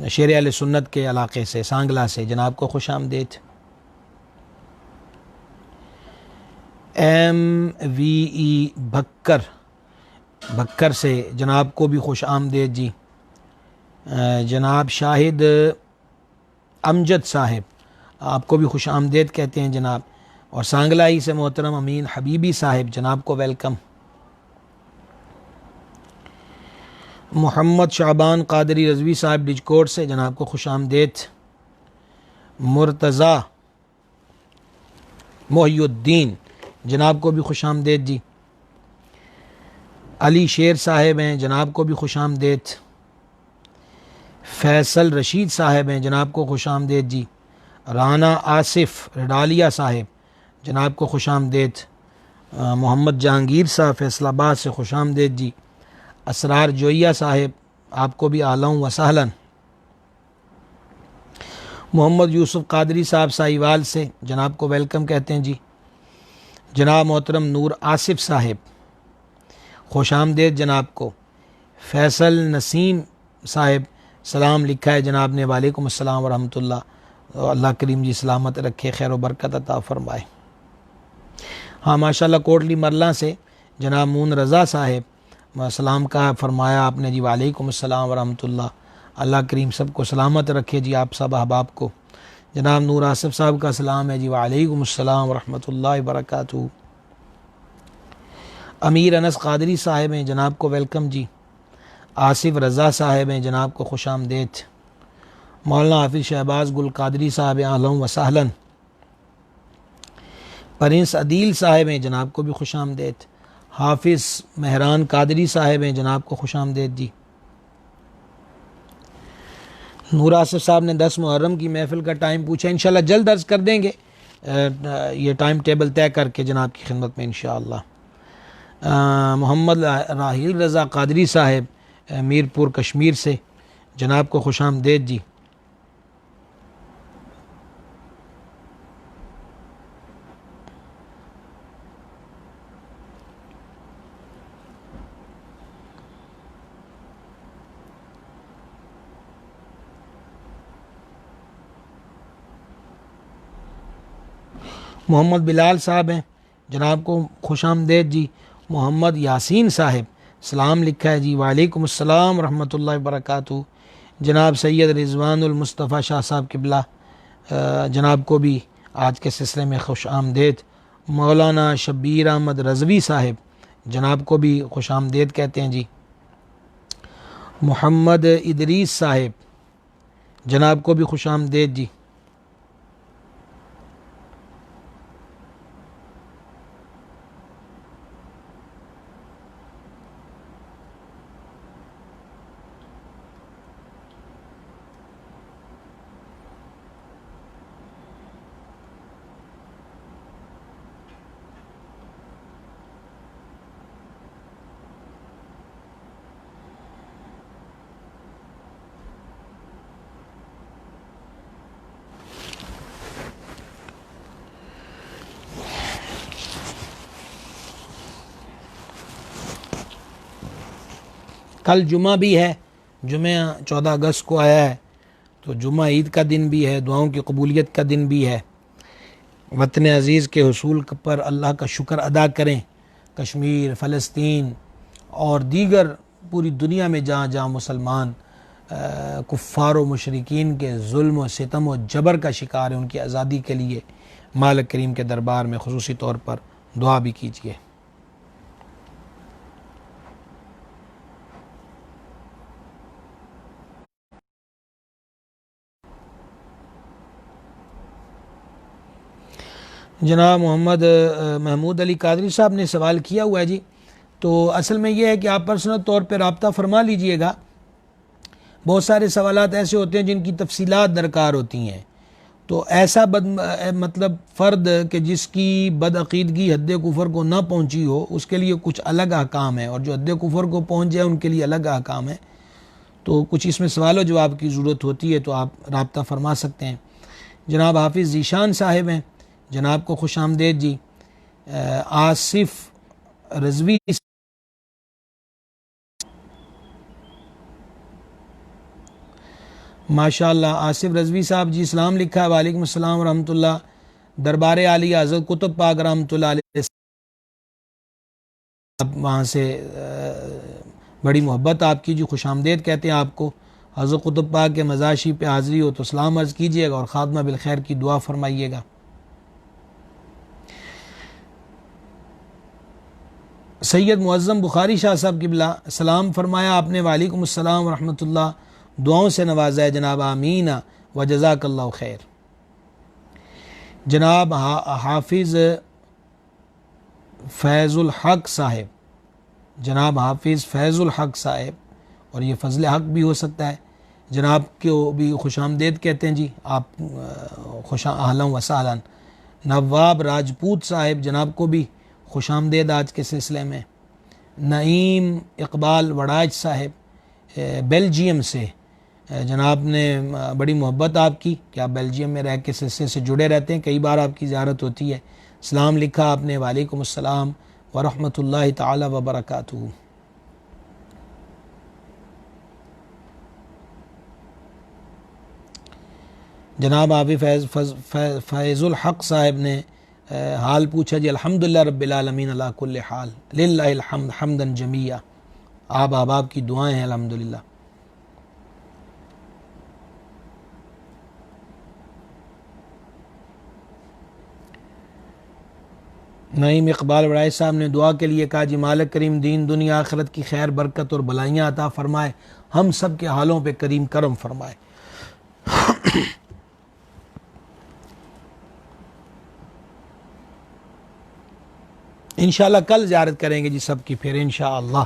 शेर अहले सुन्नत के इलाक़े से, सांगला से, जनाब को खुश आमदेद। MVE भक्कर से, जनाब को भी खुश आमदेद जी। जनाब शाहिद अमजद साहब, आपको भी खुश आमदेद कहते हैं जनाब। और सांगला ही से मोहतरम अमीन हबीबी साहब, जनाब को वेलकम। मोहम्मद शाबान कादरी रज़वी साहब डिजकोट से, जनाब को खुश आमदेद। मुर्तज़ा मोहिउद्दीन, जनाब को भी खुश आमदेद जी। अली शेर साहब हैं, जनाब को भी खुश आमदेद। फैसल रशीद साहब हैं, जनाब को खुश आमदेद जी। राना आसिफ रडालिया साहब, जनाब को खुश आमदेद। मोहम्मद जहांगीर साहब फैसलाबाद से, खुश आमदेद जी। असरार जोइया साहब, आपको भी आलम व सहलन। मोहम्मद यूसुफ कादरी साहब साहिवाल से, जनाब को वेलकम कहते हैं जी। जनाब मोहतरम नूर आसिफ साहब, खुश आमदेद जनाब को। फैसल नसीम साहब, सलाम लिखा है जनाब ने, वालेकुम अस्सलाम व रहमतुल्लाह। अल्लाह करीम जी सलामत रखे, खैर व बरकत अता फरमाए। हाँ माशाल्लाह, कोटली मरला से जनाब मून रज़ा साहब, सलाम कहा फरमाया आपने जी, वालेकुम अस्सलाम व रहमतुल्लाह। अल्लाह करीम सबको सलामत रखे जी, आप सब अहबाब को। जनाब नूर आसिफ साहब का सलाम है जी, वालेकुम अस्सलाम व रहमतुल्लाहि व बरकातुहू। अमीर अनस कादरी साहब हैं, जनाब को वेलकम जी। आसिफ रज़ा साहब हैं, जनाब को खुश आमदेद। मौलाना हाफिज़ शहबाज गुल कादरी साहब हैं, अहलन व सहलन। प्रिंस अदील साहब हैं, जनाब को भी खुश आमदेद। हाफिज़ महरान कादरी साहब हैं, जनाब को खुश आमदेद जी। नूर आसिफ साहब ने 10 मुहर्रम की महफ़िल का टाइम पूछा, इंशाल्लाह जल्द अर्ज़ कर देंगे ये टाइम टेबल तय करके जनाब की खिदमत में इंशाअल्लाह। मोहम्मद राहिल रज़ा कादरी साहब मीरपुर कश्मीर से, जनाब को खुश आमदेद जी। मोहम्मद बिलाल साहब हैं, जनाब को खुश आमदेद जी। मोहम्मद यासीन साहब, सलाम लिखा है जी, वालेकुम अस्सलाम रहमतुल्लाहि व बरकातुहू। जनाब सैयद रिजवानुल मुस्तफ़ा शाह साहब किबला, जनाब को भी आज के सिलसिले में खुश आमदेद। मौलाना शब्बीर अहमद रज़वी साहब, जनाब को भी खुश आमदेद कहते हैं जी। मोहम्मद इदरीस साहब, जनाब को भी खुश आमदेद जी। कल जुमा भी है, जुमे 14 अगस्त को आया है, तो जुमा ईद का दिन भी है, दुआओं की कबूलियत का दिन भी है। वतन अज़ीज़ के हुसूल पर अल्लाह का शुक्र अदा करें। कश्मीर, फ़लस्तीन और दीगर पूरी दुनिया में जहाँ जहाँ मुसलमान कुफ़ार व मुशरिकीन के जुल्म व सितम व जबर का शिकार है, उनकी आज़ादी के लिए मालिक करीम के दरबार में ख़ुसूसी तौर पर दुआ भी कीजिए। जनाब मोहम्मद महमूद अली कादरी साहब ने सवाल किया हुआ है जी। तो असल में यह है कि आप पर्सनल तौर पर रब्ता फरमा लीजिएगा। बहुत सारे सवालात ऐसे होते हैं जिनकी तफसीलात दरकार होती हैं। तो ऐसा मतलब फ़र्द कि जिसकी बदअक़ीदगी हद्द कुफ़र को ना पहुंची हो, उसके लिए कुछ अलग अहकाम है, और जो हद्द कुफ़र को पहुंच जाए उनके लिए अलग अहकाम है। तो कुछ इसमें सवाल व जवाब की ज़रूरत होती है, तो आप राब्ता फरमा सकते हैं। जनाब हाफिज़ ज़ीशान साहिब हैं, जनाब को खुश आमदेद जी। आसिफ रज़वी, माशाअल्लाह। आसिफ रज़वी साहब जी सलाम लिखा है, वालेकुम अस्सलाम व रहमतुल्लाह। दरबार आलिया हज़रत कुतुब पाक रहमतुल्लाह अलैह, आप वहाँ से बड़ी मोहब्बत आपकी जी, खुश आमदेद कहते हैं आपको। हज़रत कुतुब पाक के मज़ाशी पे हाज़िरी हो तो सलाम अर्ज़ कीजिएगा और ख़ात्मा बिल खैर की दुआ फरमाइएगा। सैयद मुअज़्ज़म बुखारी शाह साहब किबला सलाम फरमाया आपने, वालेकुम अस्सलाम व रहमतुल्लाह। दुआओं से नवाजा है जनाब, आमीन व जज़ाकल्लाहु खैर। जनाब हाफिज़ फैज़ुल हक साहिब, जनाब हाफिज़ फैज़ुल हक साहिब, और ये फ़ज़ल हक भी हो सकता है, जनाब को भी खुश आमदेद कहते हैं जी, आप खुश अहलन व सहलन। नवाब राजपूत साहिब, जनाब को भी खुश आमदेद आज के सिलसिले में। नईम इकबाल वड़ाज साहिब बेल्जियम से, जनाब ने बड़ी मोहब्बत आपकी कि आप बेल्जियम में रह के सिलसिले से जुड़े रहते हैं, कई बार आपकी ज़ियारत होती है। सलाम लिखा आपने, वालेकुम अस्सलाम व रहमतुल्लाहि ताला व बरकातुहू। जनाब आबी फैज़ुल हक साहिब ने हाल पूछा जी, अल्हम्दुलिल्लाह रब्बिल आलमीन अला कुल्li हाल लिल्लाहिल हम्द हम्दन जमीया। आप अहबाब की दुआएं हैं अल्हम्दुलिल्लाह। नईम इकबाल वड़ाई साहब ने दुआ के लिए कहा जी, मालिक करीम दीन दुनिया आखिरत की खैर बरकत और भलाइयाँ अता फरमाए, हम सब के हालों पे करीम करम फरमाए। इंशाअल्लाह कल ज़ियारत करेंगे जी सबकी, फिर इंशाअल्लाह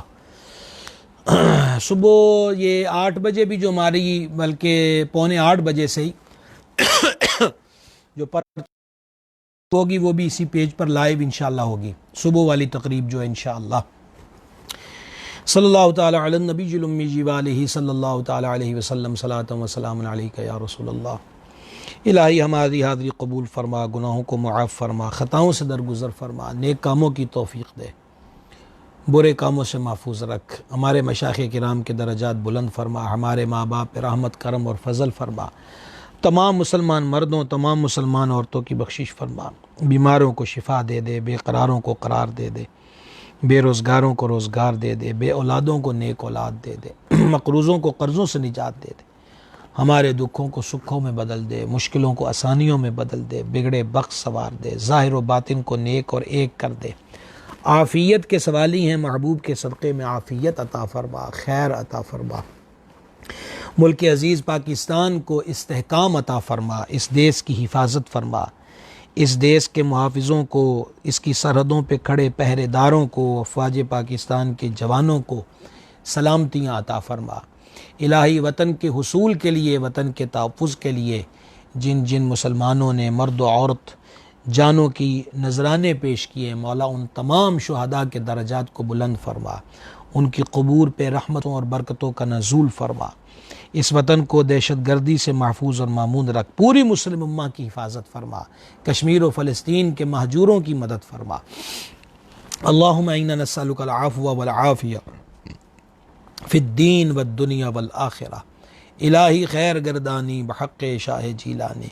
सुबह ये 8 बजे भी जो हमारी, बल्कि पौने 8 बजे से ही जो पर होगी वो भी इसी पेज पर लाइव इंशाअल्लाह होगी, सुबह वाली तकरीब जो है इंशाअल्लाह। सल्लल्लाहु ताला अला नबील उम्मी व आलिहि सल्लल्लाहु ताला अलैहि वसल्लम, सलातन व सलामुन अलैका या रसूलल्लाह। इलाही हमारी हाज़री कबूल फरमा, गुनाहों को मुआफ़ फरमा, ख़ताओं से दरगुज़र फरमा, नेक कामों की तौफ़ीक़ दे, बुरे कामों से महफूज रख, हमारे मशाइख़ किराम के दरजात बुलंद फरमा, हमारे माँ बाप पे रहमत करम और फजल फरमा, तमाम मुसलमान मर्दों तमाम मुसलमान औरतों की बख्शिश फरमा, बीमारों को शिफा दे दे, बेकरारों को करार दे दे, बेरोज़गारों को रोज़गार दे दे, बे औलादों को नेक औलाद दे दे, मकरूज़ों को कर्ज़ों से निजात दे दे, हमारे दुखों को सुखों में बदल दे, मुश्किलों को आसानियों में बदल दे, बिगड़े बख्श सवार दे, ज़ाहिर व बातिन को नेक और एक कर दे। आफ़ियत के सवाली हैं, महबूब के सदक़े में आफ़ियत अता फरमा, खैर अता फरमा। मुल्क अज़ीज़ पाकिस्तान को इस्तेहकाम अता फरमा, इस देश की हिफाजत फरमा, इस देश के मुहाफ़िज़ों को, इसकी सरहदों पे खड़े पहरेदारों को, अफ़वाज पाकिस्तान के जवानों को सलामतियाँ अता फरमा। इलाही वतन के हुसूल के लिए, वतन के तहफ़्फ़ुज़ के लिए जिन जिन मुसलमानों ने मर्द व औरत जानों की नजराने पेश किए, मौला उन तमाम शुहदा के दरजात को बुलंद फरमा, उनकी कबूर पे रहमतों और बरकतों का नज़ूल फरमा। इस वतन को दहशत गर्दी से महफूज और मामून रख, पूरी मुस्लिम उम्मा की हिफाजत फरमा, कश्मीर और फ़लस्तीन के महजूरों की मदद फरमा। अल्लाहुम्मा इन्ना नस्अलुकल अफ़्व वल आफ़िया फ़िद्दीन वद्दुनिया वल आखिरा। इलाही खैर गर्दानी बहक़्क़े शाह जीलानी।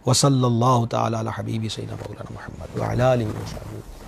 व सल्लल्लाहु तआला अला हबीबी सय्यिदना मौलाना मुहम्मद व अला आलिहि व सहबिही।